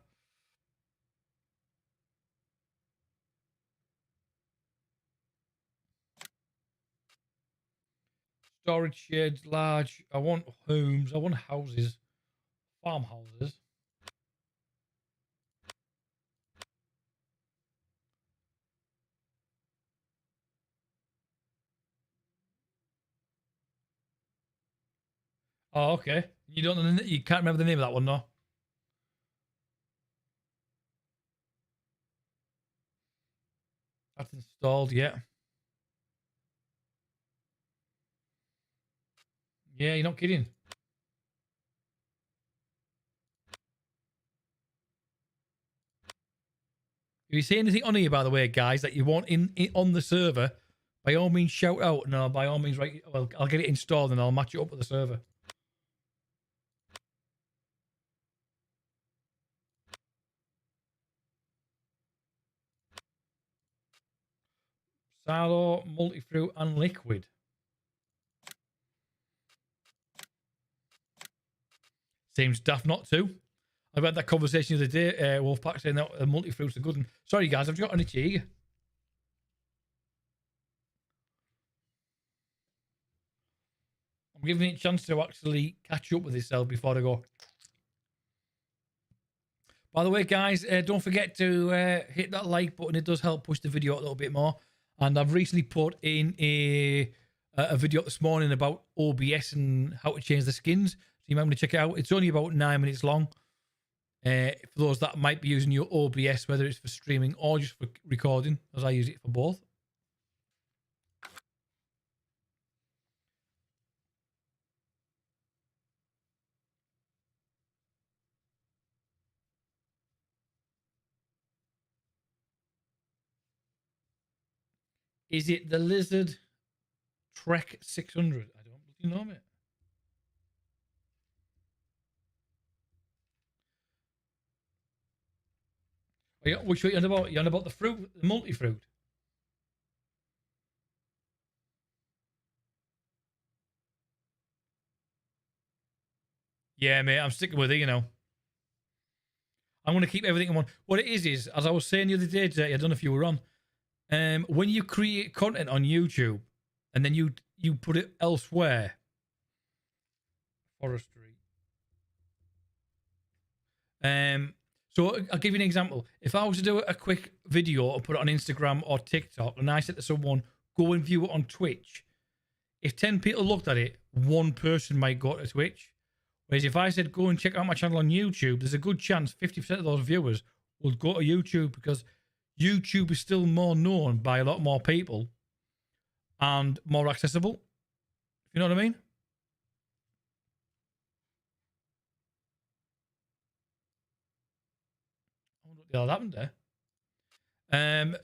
Storage sheds, large. I want homes. I want houses. Farmhouses. Oh, okay. You don't know. You can't remember the name of that one, no? That's installed. Yeah. Yeah, you're not kidding. If you see anything on here, by the way, guys, that you want in on the server, by all means shout out. No, by all means, right. Well, I'll get it installed and I'll match it up with the server. Silo, multi-fruit, and liquid. Seems daft not to. I've had that conversation the other day. Wolfpack saying that multi-fruits are good. And sorry, guys, I've got an itchy. I'm giving it a chance to actually catch up with itself before I go. By the way, guys, don't forget to hit that like button. It does help push the video a little bit more. And I've recently put in a video this morning about OBS and how to change the skins. So you might want to check it out. It's only about 9 minutes long. For those that might be using your OBS, whether it's for streaming or just for recording, as I use it for both. Is it the Lizard Trek 600? I don't really know, mate. Which one are you on about? You're on about the fruit, the multi-fruit? Yeah, mate, I'm sticking with it, you know. I'm going to keep everything in one. What it is, as I was saying the other day, Jay, I don't know if you were on, when you create content on YouTube and then you put it elsewhere, forestry. So I'll give you an example. If I was to do a quick video and put it on Instagram or TikTok, and I said to someone, go and view it on Twitch, if 10 people looked at it, one person might go to Twitch. Whereas if I said, go and check out my channel on YouTube, there's a good chance 50% of those viewers will go to YouTube because YouTube is still more known by a lot more people and more accessible. You know what I mean? I wonder what the hell happened there.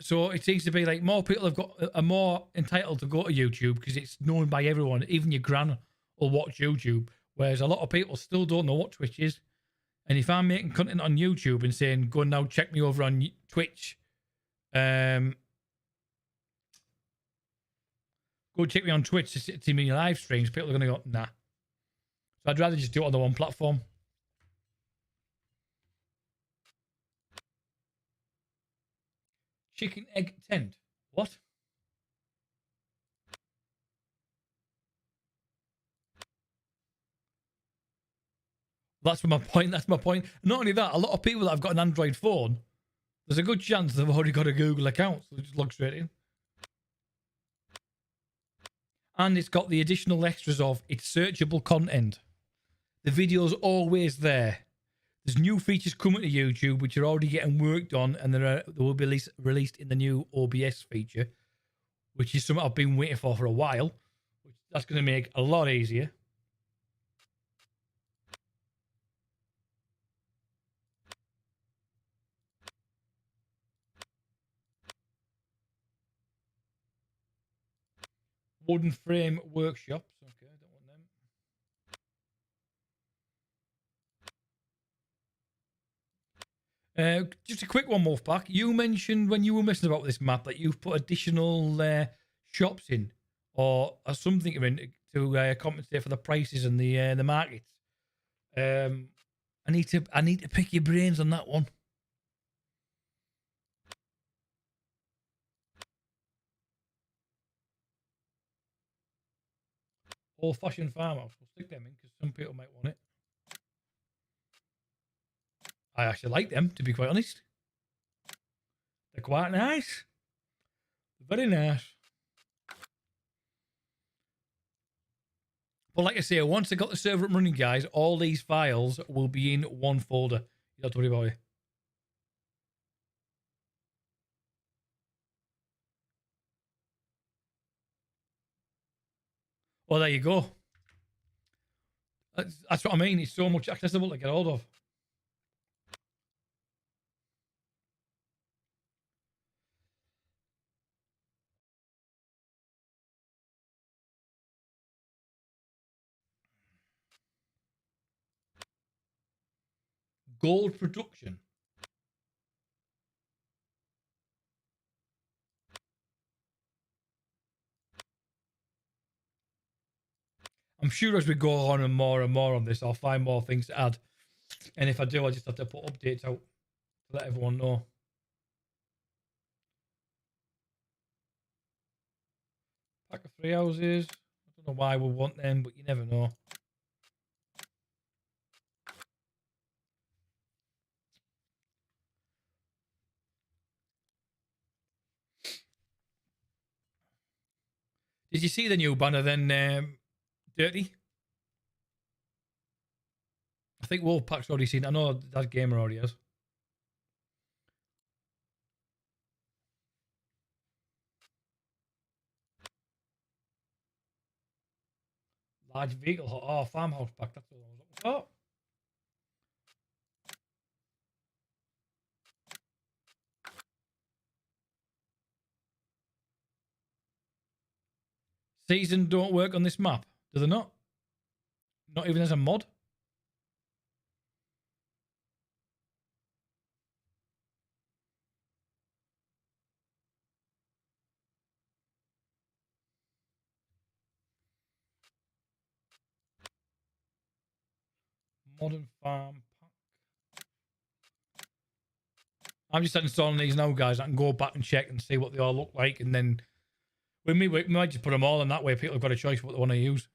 So it seems to be like more people are more entitled to go to YouTube because it's known by everyone. Even your gran will watch YouTube, whereas a lot of people still don't know what Twitch is. And if I'm making content on YouTube and saying, go and now check me over on Twitch, go check me on Twitch to see me live streams, people are going to go, nah. So I'd rather just do it on the one platform. Chicken egg tent. What? That's my point. That's my point. Not only that, a lot of people that have got an Android phone, there's a good chance they've already got a Google account, so they just log straight in. And it's got the additional extras of it's searchable content. The video's always there. There's new features coming to YouTube which are already getting worked on, and they will be released in the new OBS feature, which is something I've been waiting for a while. That's going to make a lot easier. Wooden frame workshops. Okay, I don't want them. Just a quick one, Wolfpack. You mentioned when you were messing about this map that you've put additional shops in or something in to compensate for the prices and the markets. I need to pick your brains on that one. Old-fashioned farmhouse. We'll stick them in because some people might want it. I actually like them, to be quite honest. They're quite nice. Very nice. But like I say, once I got the server up running, guys, all these files will be in one folder. You don't have to worry about it. Well, there you go. That's what I mean. It's so much accessible to get hold of. Gold production. I'm sure as we go on and more on this, I'll find more things to add. And if I do, I just have to put updates out to let everyone know. Pack of 3 houses. I don't know why we want them, but you never know. Did you see the new banner then, Dirty? I think Wolfpack's already seen it. I know that gamer already has. Large vehicle. Oh, farmhouse pack. That's what I was looking for. Season don't work on this map. Do they not? Not even as a mod? Modern farm pack. I'm just installing these now, guys. I can go back and check and see what they all look like. And then we might just put them all in that way. People have got a choice what they want to use.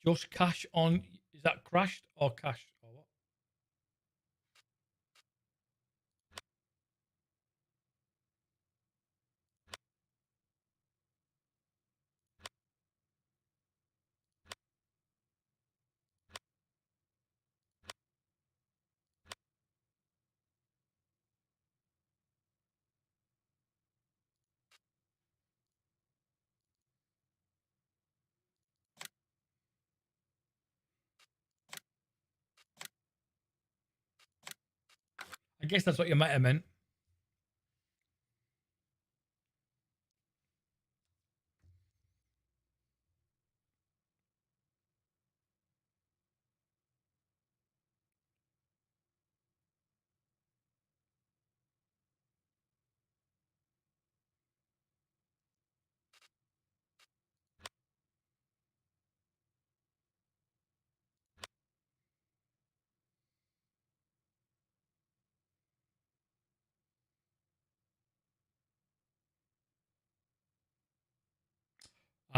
Just cash on. Is that crashed or cached or what? I guess that's what you might have meant.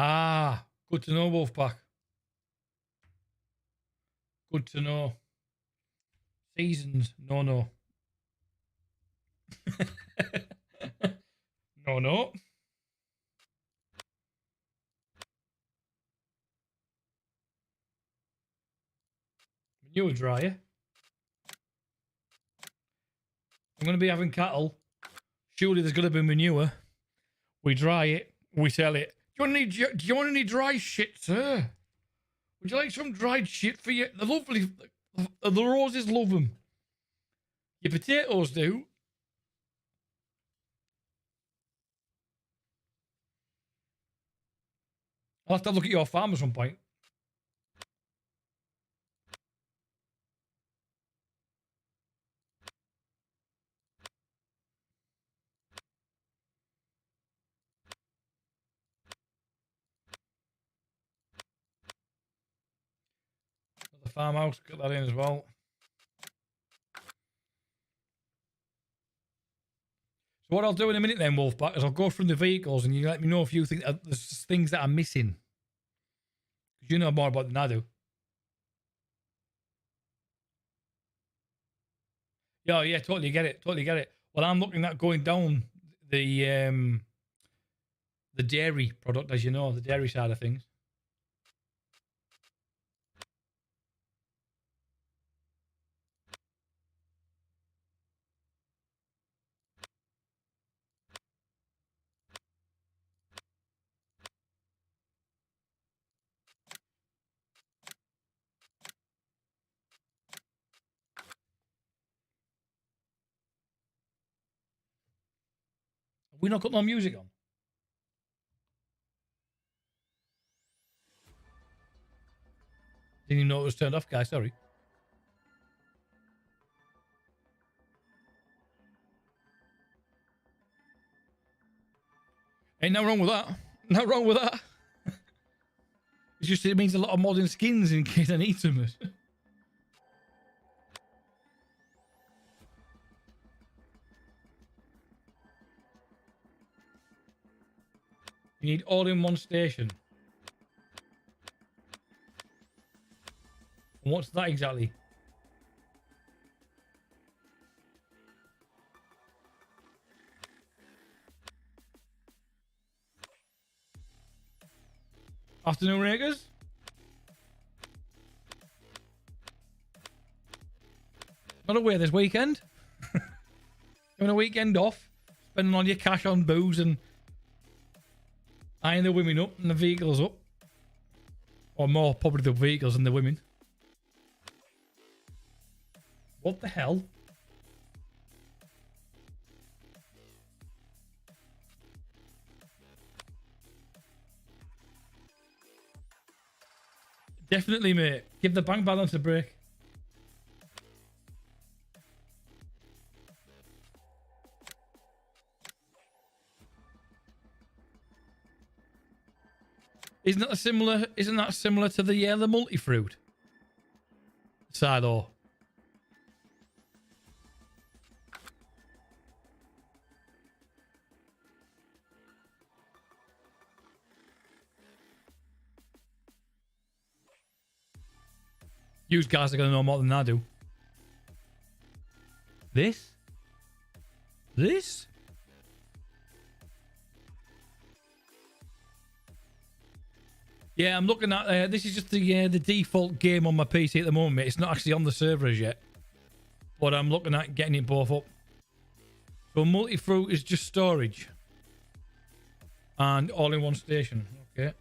Ah, good to know, Wolfpack. Good to know. Seasons, no. No. Manure dryer. I'm going to be having cattle. Surely there's going to be manure. We dry it. We sell it. Do you want any dry shit, sir? Would you like some dried shit for you? They're lovely. The roses love them. Your potatoes do. I'll have to look at your farm at some point. The farmhouse, get that in as well. So what I'll do in a minute then, Wolfpack, is I'll go through the vehicles and you let me know if you think that there's things that are missing. Because you know more about it than I do. Yeah, yeah, totally get it. Totally get it. Well, I'm looking at going down the dairy product, as you know, the dairy side of things. Have we not got no music on? Didn't even know it was turned off, guys. Sorry. Ain't nothing wrong with that. Nothing wrong with that. It's just it means a lot of modern skins in case I need some. You need all in one station. And what's that exactly? Afternoon, Rakers. Not away this weekend. Having a weekend off. Spending all your cash on booze and eyeing the women up and the vehicles up. Or more probably the vehicles than the women. What the hell? Definitely, mate. Give the bank balance a break. Isn't that similar to the multi-fruit silo? You guys are going to know more than I do. This? Yeah, I'm looking at... this is just the default game on my PC at the moment, mate. It's not actually on the servers yet. But I'm looking at getting it both up. So multi-fruit is just storage. And all in one station. Okay.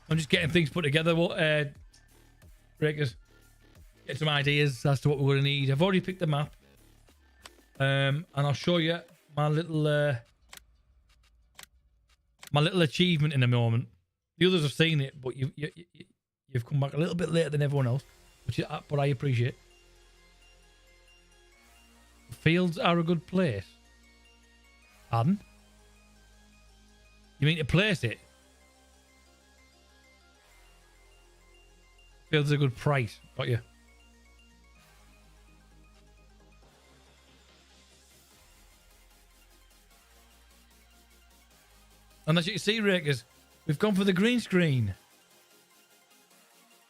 I'm just getting things put together. Breakers. Get some ideas as to what we're going to need. I've already picked the map. And I'll show you my little achievement in a moment. The others have seen it, but you've come back a little bit later than everyone else, but I appreciate. Fields are a good place. Pardon? You mean to place it? Fields are a good price. Got you. And as you can see, Rakers, we've gone for the green screen.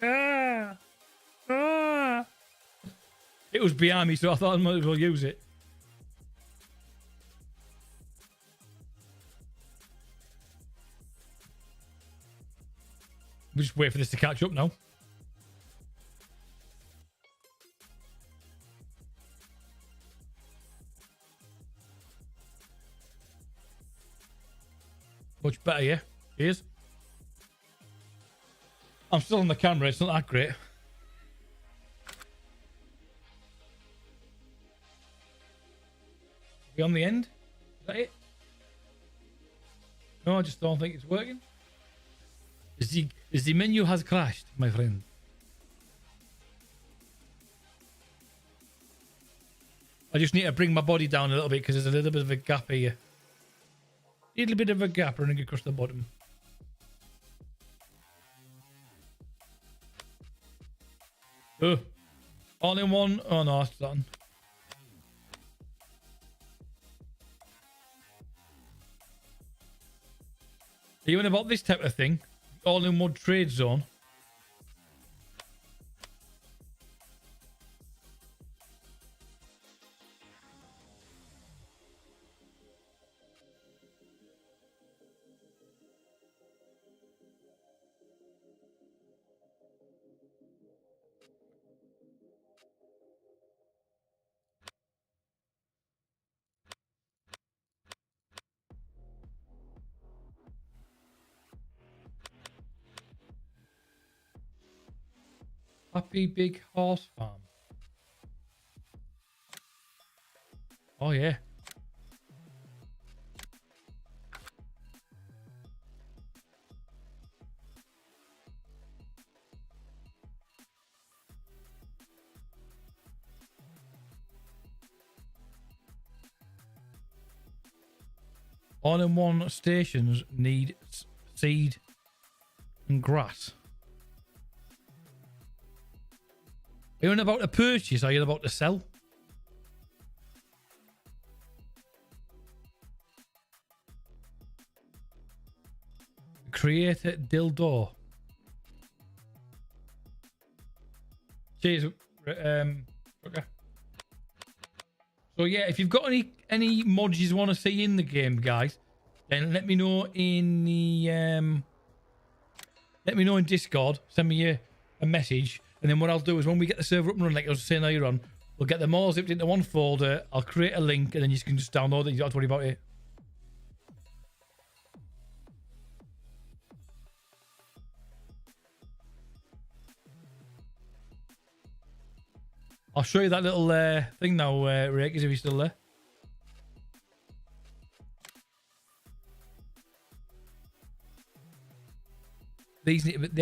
Ah! Ah! It was behind me, so I thought I might as well use it. We'll just wait for this to catch up now. Much better, yeah. Cheers. I'm still on the camera. It's not that great. We on the end? that it? No, I just don't think it's working. The menu has crashed, my friend. I just need to bring my body down a little bit because there's a little bit of a gap here. A little bit of a gap running across the bottom. Oh, all in one. Oh no, it's done. Are you in about this type of thing? All in one trade zone. Happy Big Horse Farm. Oh yeah. All-in-one stations need seed and grass. Are you about to purchase? Or are you about to sell? Create a dildo. Cheers. Okay. So yeah, if you've got any mods you want to see in the game, guys, then let me know in the let me know in Discord. Send me a message, and then what I'll do is when we get the server up and running, like I was saying earlier on, we'll get them all zipped into one folder. I'll create a link, and then you can just download it. You don't have to worry about it. I'll show you that little thing now, Rakers, if you're still there. They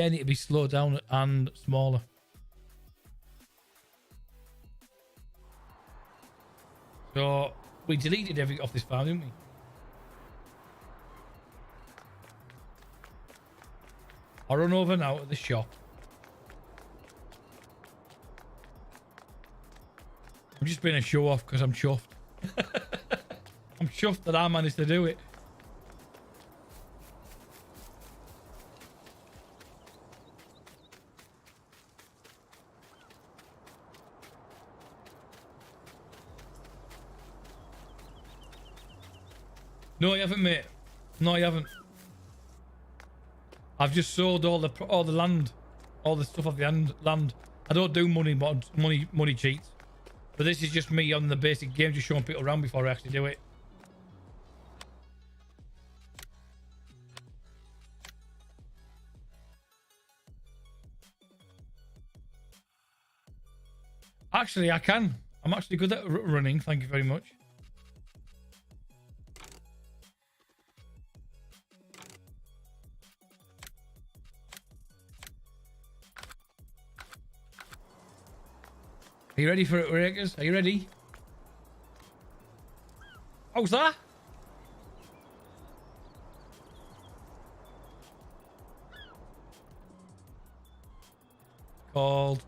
need to be slowed down and smaller. So we deleted everything off this farm, didn't we? I'll run over now to the shop. I'm just being a show off because I'm chuffed. I'm chuffed that I managed to do it. No, you haven't, mate. No, you haven't. I've just sold all the land, all the stuff off the land. I don't do money cheats. But this is just me on the basic game, just showing people around before I actually do it. Actually, I can. I'm actually good at running. Thank you very much. Are you ready for it, Rakers? Are you ready? How's that? Called.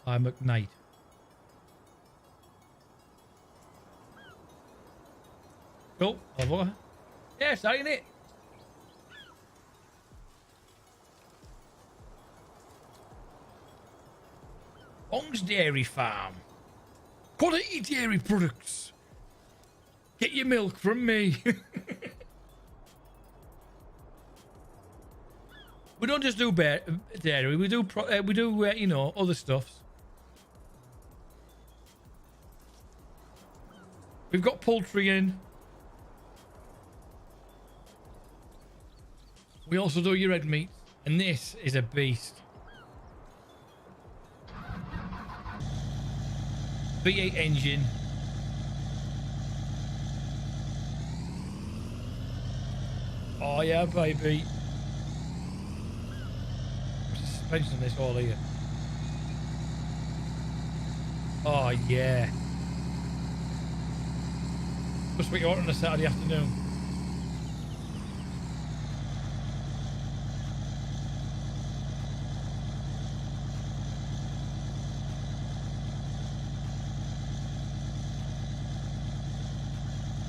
McKnight. Cool. Oh, yes, ain't it? Bong's Dairy Farm. Quality dairy products. Get your milk from me. We don't just do dairy. We do you know, other stuffs. We've got poultry in. We also do your red meat. And this is a beast. V8 engine. Oh yeah, baby. What's the suspension on this all here? Oh yeah. Just what you want on a Saturday afternoon.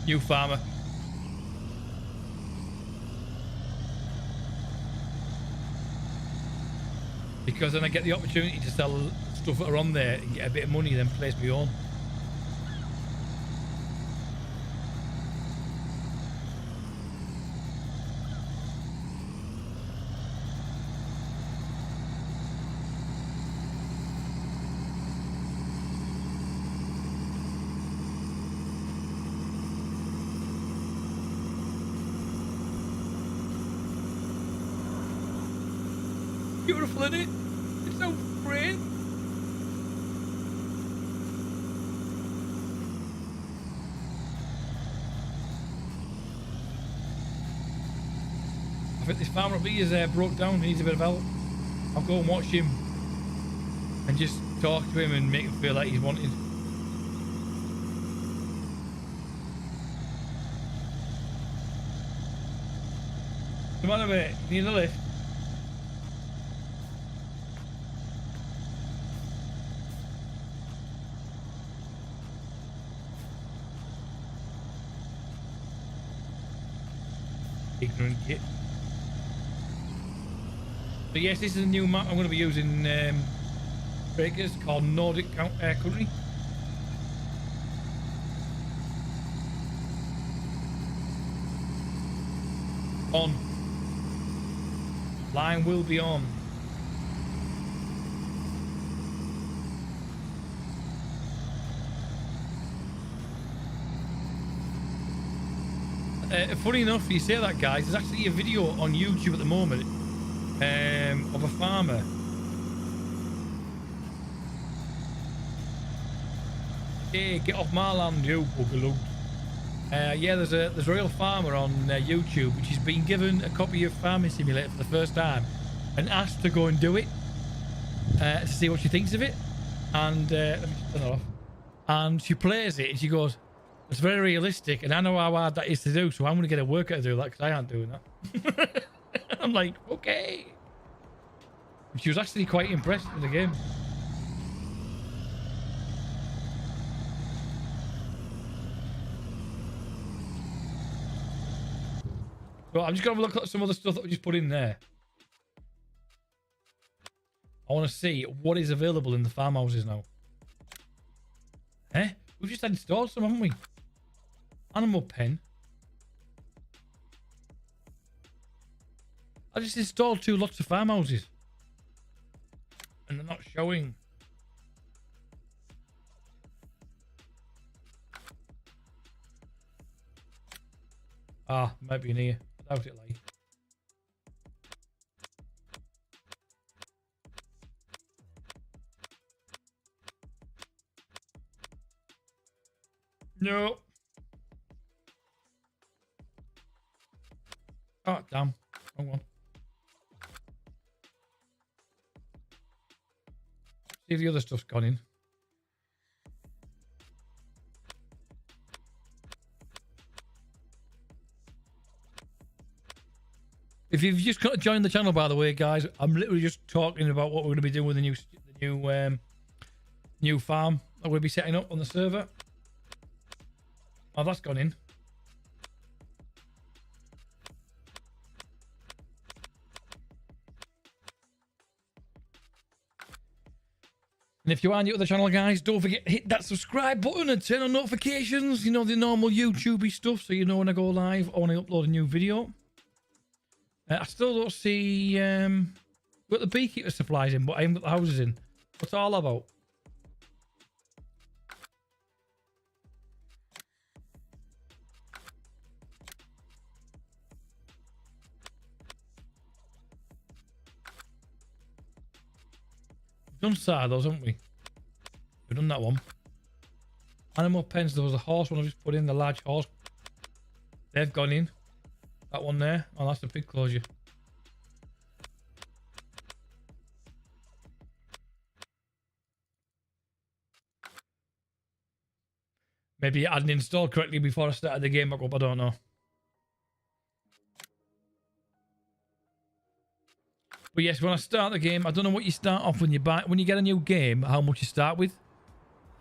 New farmer. Because then I get the opportunity to sell stuff that are on there and get a bit of money, then place my own. Beautiful, isn't it? It's so great. I think this farmer up here is broke down. He needs a bit of help. I'll go and watch him and just talk to him and make him feel like he's wanted. Come on a bit. You need a lift. Ignorant git. So yes, this is a new map I'm going to be using breakers called Nordic Country. On. Line will be on. Funny enough, you say that, guys. There's actually a video on YouTube at the moment of a farmer. Hey, get off my land, you boogaloo. Yeah, there's a real farmer on YouTube which has been given a copy of Farming Simulator for the first time and asked to go and do it to see what she thinks of it. And let me just turn that off. And she plays it and she goes, "It's very realistic, and I know how hard that is to do, so I'm going to get a worker to do that because I aren't doing that." I'm like, okay. She was actually quite impressed with the game. So I'm just going to have a look at some other stuff that we just put in there. I want to see what is available in the farmhouses now. Eh? We've just installed some, haven't we? Animal pen. I just installed 2 lots of farmhouses. And they're not showing. Ah, might be in here. I doubt it, like. No. Oh, damn. Wrong one. See if the other stuff's gone in. If you've just got to join the channel, by the way, guys, I'm literally just talking about what we're going to be doing with the new farm that we'll be setting up on the server. Oh, that's gone in. And if you are new to the channel, guys, don't forget to hit that subscribe button and turn on notifications. You know, the normal YouTubey stuff, so you know when I go live or when I upload a new video. I still don't see got the beekeeper supplies in, but I haven't got the houses in. What's it all about? Done silos, haven't we? We've done that one. Animal pens, there was a horse one I just put in, the large horse. They've gone in. That one there. Oh, that's the big closure. Maybe it hadn't installed correctly before I started the game back up, I don't know. But yes, when I start the game, I don't know what you start off when you buy. When you get a new game, how much you start with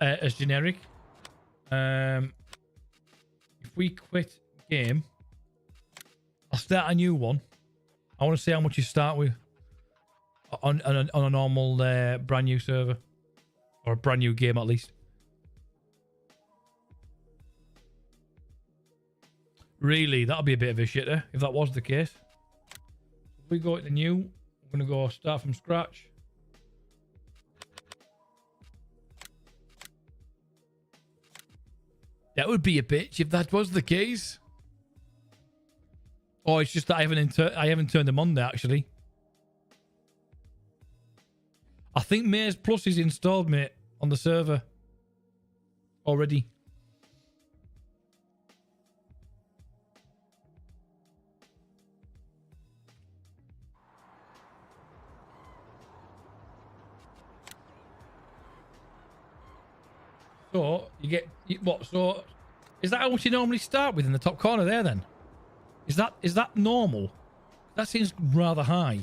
as generic. If we quit game, I'll start a new one. I want to see how much you start with on a normal brand new server. Or a brand new game at least. Really, that'll be a bit of a shitter if that was the case. If we go to new, we're going to go start from scratch. That would be a bitch if that was the case. Oh, it's just that I haven't turned them on there actually. I think Maze Plus is installed, mate, on the server already. So you get what? So is that how much you normally start with in the top corner there? Then is that normal? That seems rather high.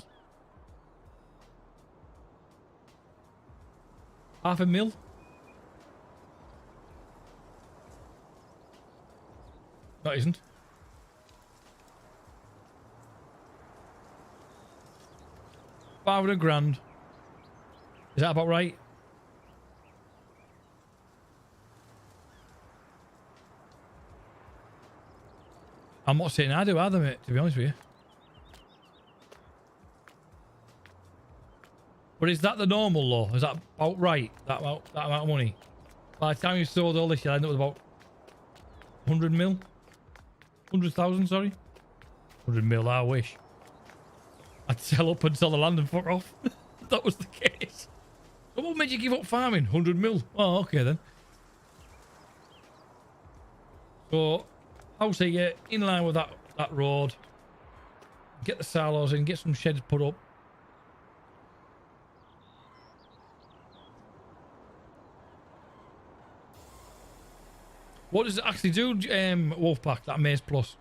$500,000. No, it isn't. $500,000. Is that about right? I'm not saying I do either, mate, to be honest with you. But is that the normal law? Is that about right? That amount of money? By the time you sold all this, you end up with about 100 mil? 100,000, sorry? 100 mil, I wish. I'd sell up and sell the land and fuck off. If that was the case. So what made you give up farming? 100 mil? Oh, okay then. So, I'll say yeah, in line with that road. Get the silos in, get some sheds put up. What does it actually do, Wolfpack, that Maze Plus?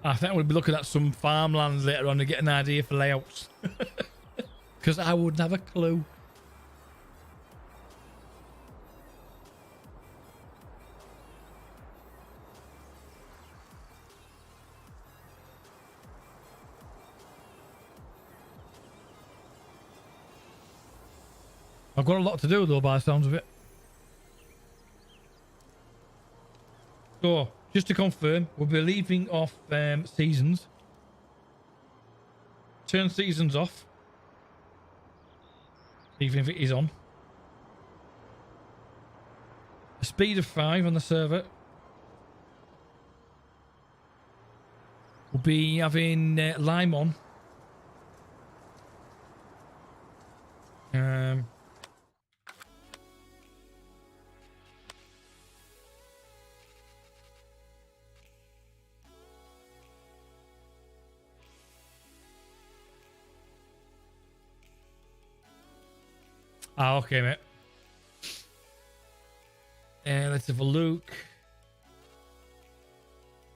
I think we'll be looking at some farmlands later on to get an idea for layouts. Because I wouldn't have a clue. I've got a lot to do though by the sounds of it. So, just to confirm, we'll be leaving off seasons. Turn seasons off. Even if it is on. A speed of 5 on the server. We'll be having Lime on. Ah, okay, mate. Let's have a look.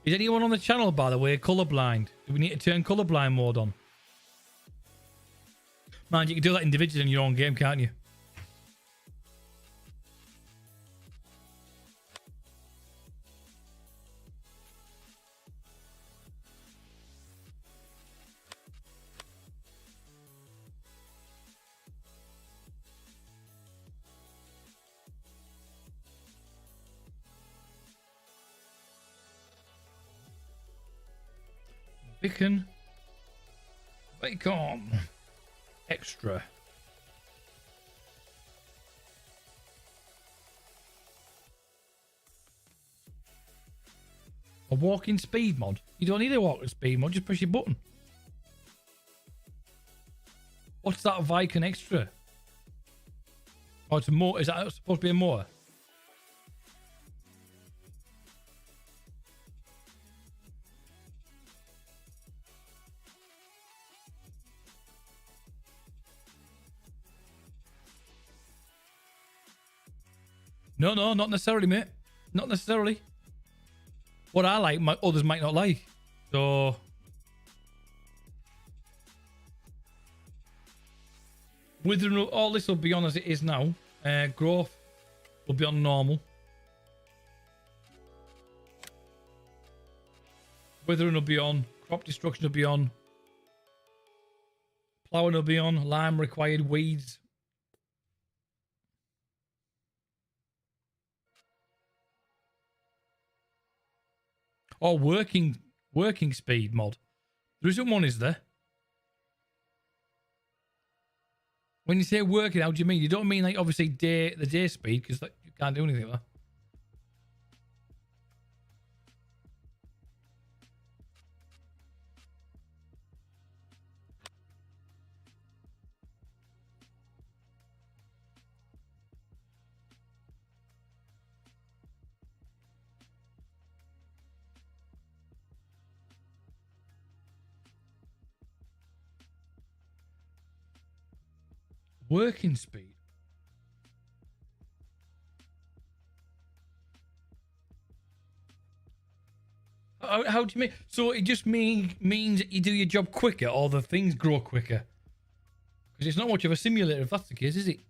Is anyone on the channel, by the way, colourblind? Do we need to turn colourblind mode on? Man, you can do that individually in your own game, can't you? Bacon. Bacon. Extra. A walking speed mod? You don't need a walking speed mod, just push your button. What's that Viking extra? Oh, it's a motor. Is that supposed to be a motor? No, not necessarily, mate. Not necessarily. What I like, others might not like. So... withering, all this will be on as it is now. Growth will be on normal. Withering will be on. Crop destruction will be on. Ploughing will be on. Lime required. Weeds. Oh, working speed mod. There isn't one, is there? When you say working, how do you mean? You don't mean like obviously the day speed, because like, you can't do anything with that. Working speed. How do you mean? So it just means that you do your job quicker, or the things grow quicker? Because it's not much of a simulator if that's the case, is it?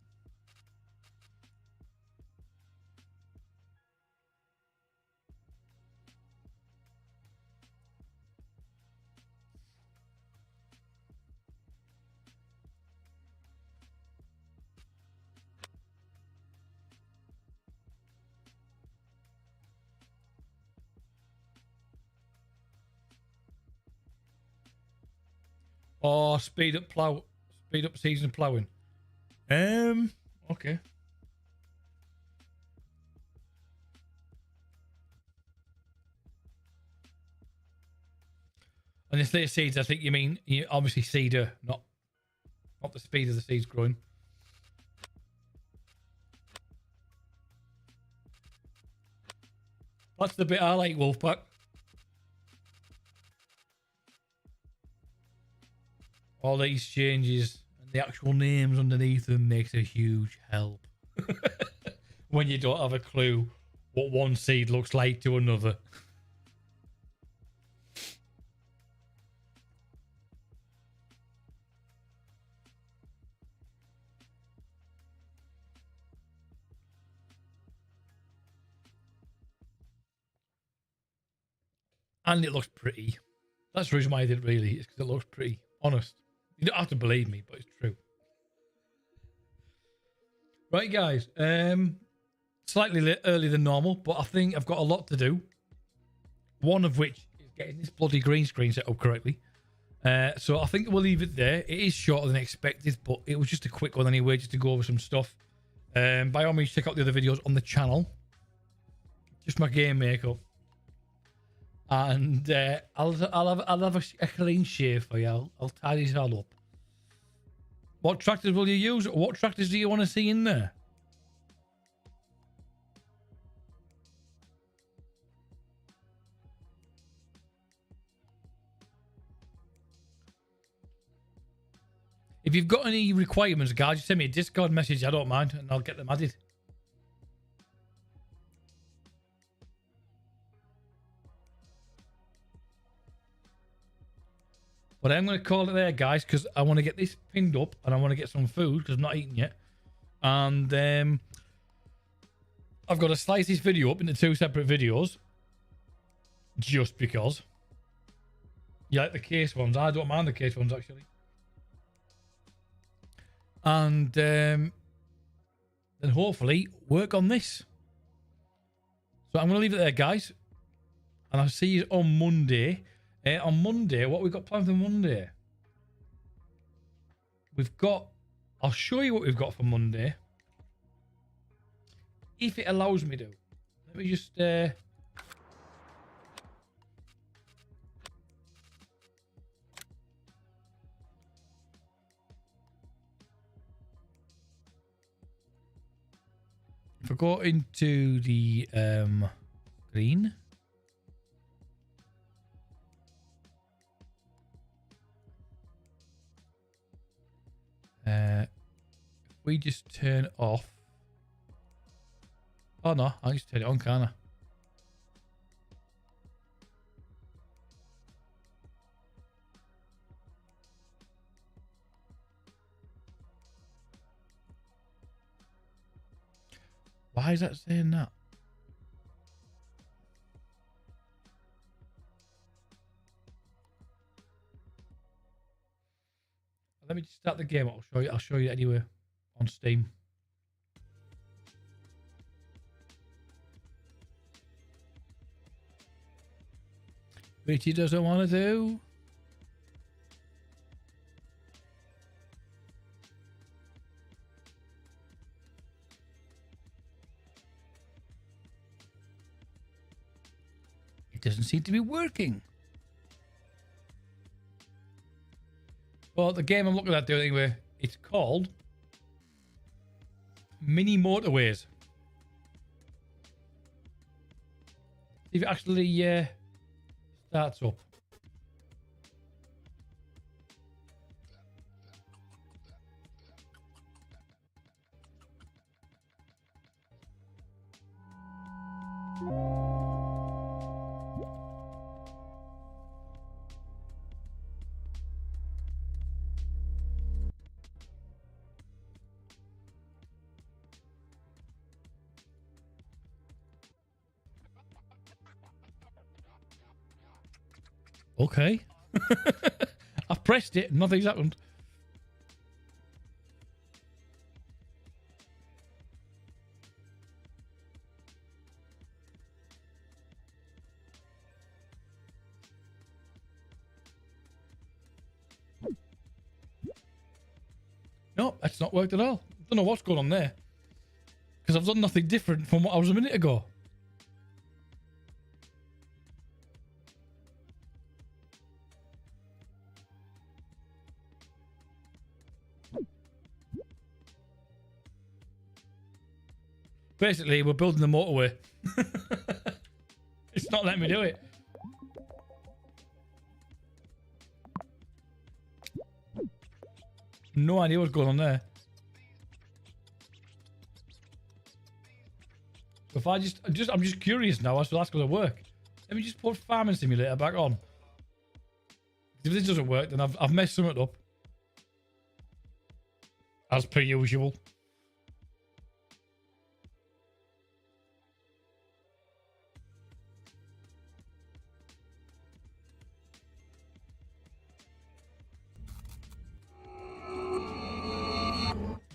Or speed up season ploughing. Okay. And if they're seeds, I think you mean obviously seeder, not the speed of the seeds growing. That's the bit I like, Wolfpack. All these changes and the actual names underneath them makes a huge help. When you don't have a clue what one seed looks like to another. And it looks pretty. That's the reason why I didn't really. It's because it looks pretty. Honest. You don't have to believe me, but it's true. Right, guys. Slightly earlier than normal, but I think I've got a lot to do. One of which is getting this bloody green screen set up correctly. So I think we'll leave it there. It is shorter than expected, but it was just a quick one anyway, just to go over some stuff. By all means, check out the other videos on the channel. Just my game makeup. And I'll have a clean shave for you. I'll tidy it all up. What tractors will you use? What tractors do you want to see in there? If you've got any requirements, guys, just send me a Discord message. I don't mind, and I'll get them added. But I'm going to call it there, guys, because I want to get this pinned up and I want to get some food because I've not eaten yet. And I've got to slice this video up into 2 separate videos just because. You like the case ones? I don't mind the case ones, actually. And then hopefully work on this. So I'm going to leave it there, guys. And I'll see you on Monday. On Monday, what we've got planned for Monday? We've got... I'll show you what we've got for Monday. If it allows me to. Let me just... If I go into the screen... if we just turn off... Oh no, I can just turn it on, can't I? Why is that saying that? Let me just start the game. I'll show you anyway on Steam. Which he doesn't want to do. It doesn't seem to be working. Well, the game I'm looking at doing anyway, it's called Mini Motorways. See if it actually starts up. Okay. I've pressed it and nothing's happened. No, that's not worked at all. Don't know what's going on there. Because I've done nothing different from what I was a minute ago. Basically, we're building the motorway. It's not letting me do it. No idea what's going on there. If I'm just curious now as to that's going to work. Let me just put Farming Simulator back on. If this doesn't work, then I've messed something up. As per usual.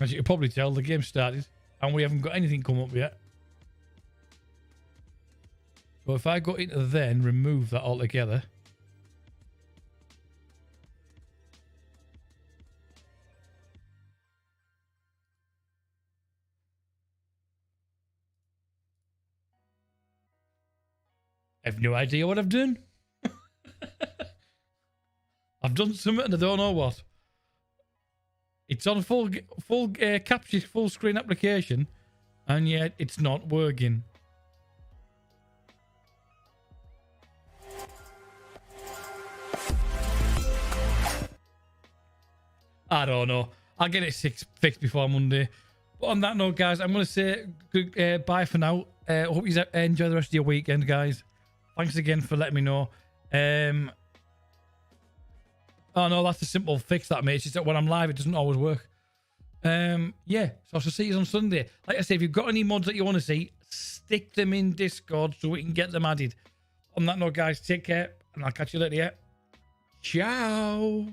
As you can probably tell, the game started and we haven't got anything come up yet. So if I go into then, remove that altogether. I have no idea what I've done. I've done something and I don't know what. It's on full capture, full screen application, and yet it's not working. I don't know. I'll get it fixed before Monday. But on that note, guys, I'm going to say bye for now. Hope you enjoy the rest of your weekend, guys. Thanks again for letting me know. Oh, no, that's a simple fix that, mate. It's just that when I'm live, it doesn't always work. Yeah, so I shall see you on Sunday. Like I say, if you've got any mods that you want to see, stick them in Discord so we can get them added. On that note, guys, take care, and I'll catch you later, yeah? Ciao!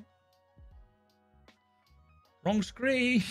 Wrong screen!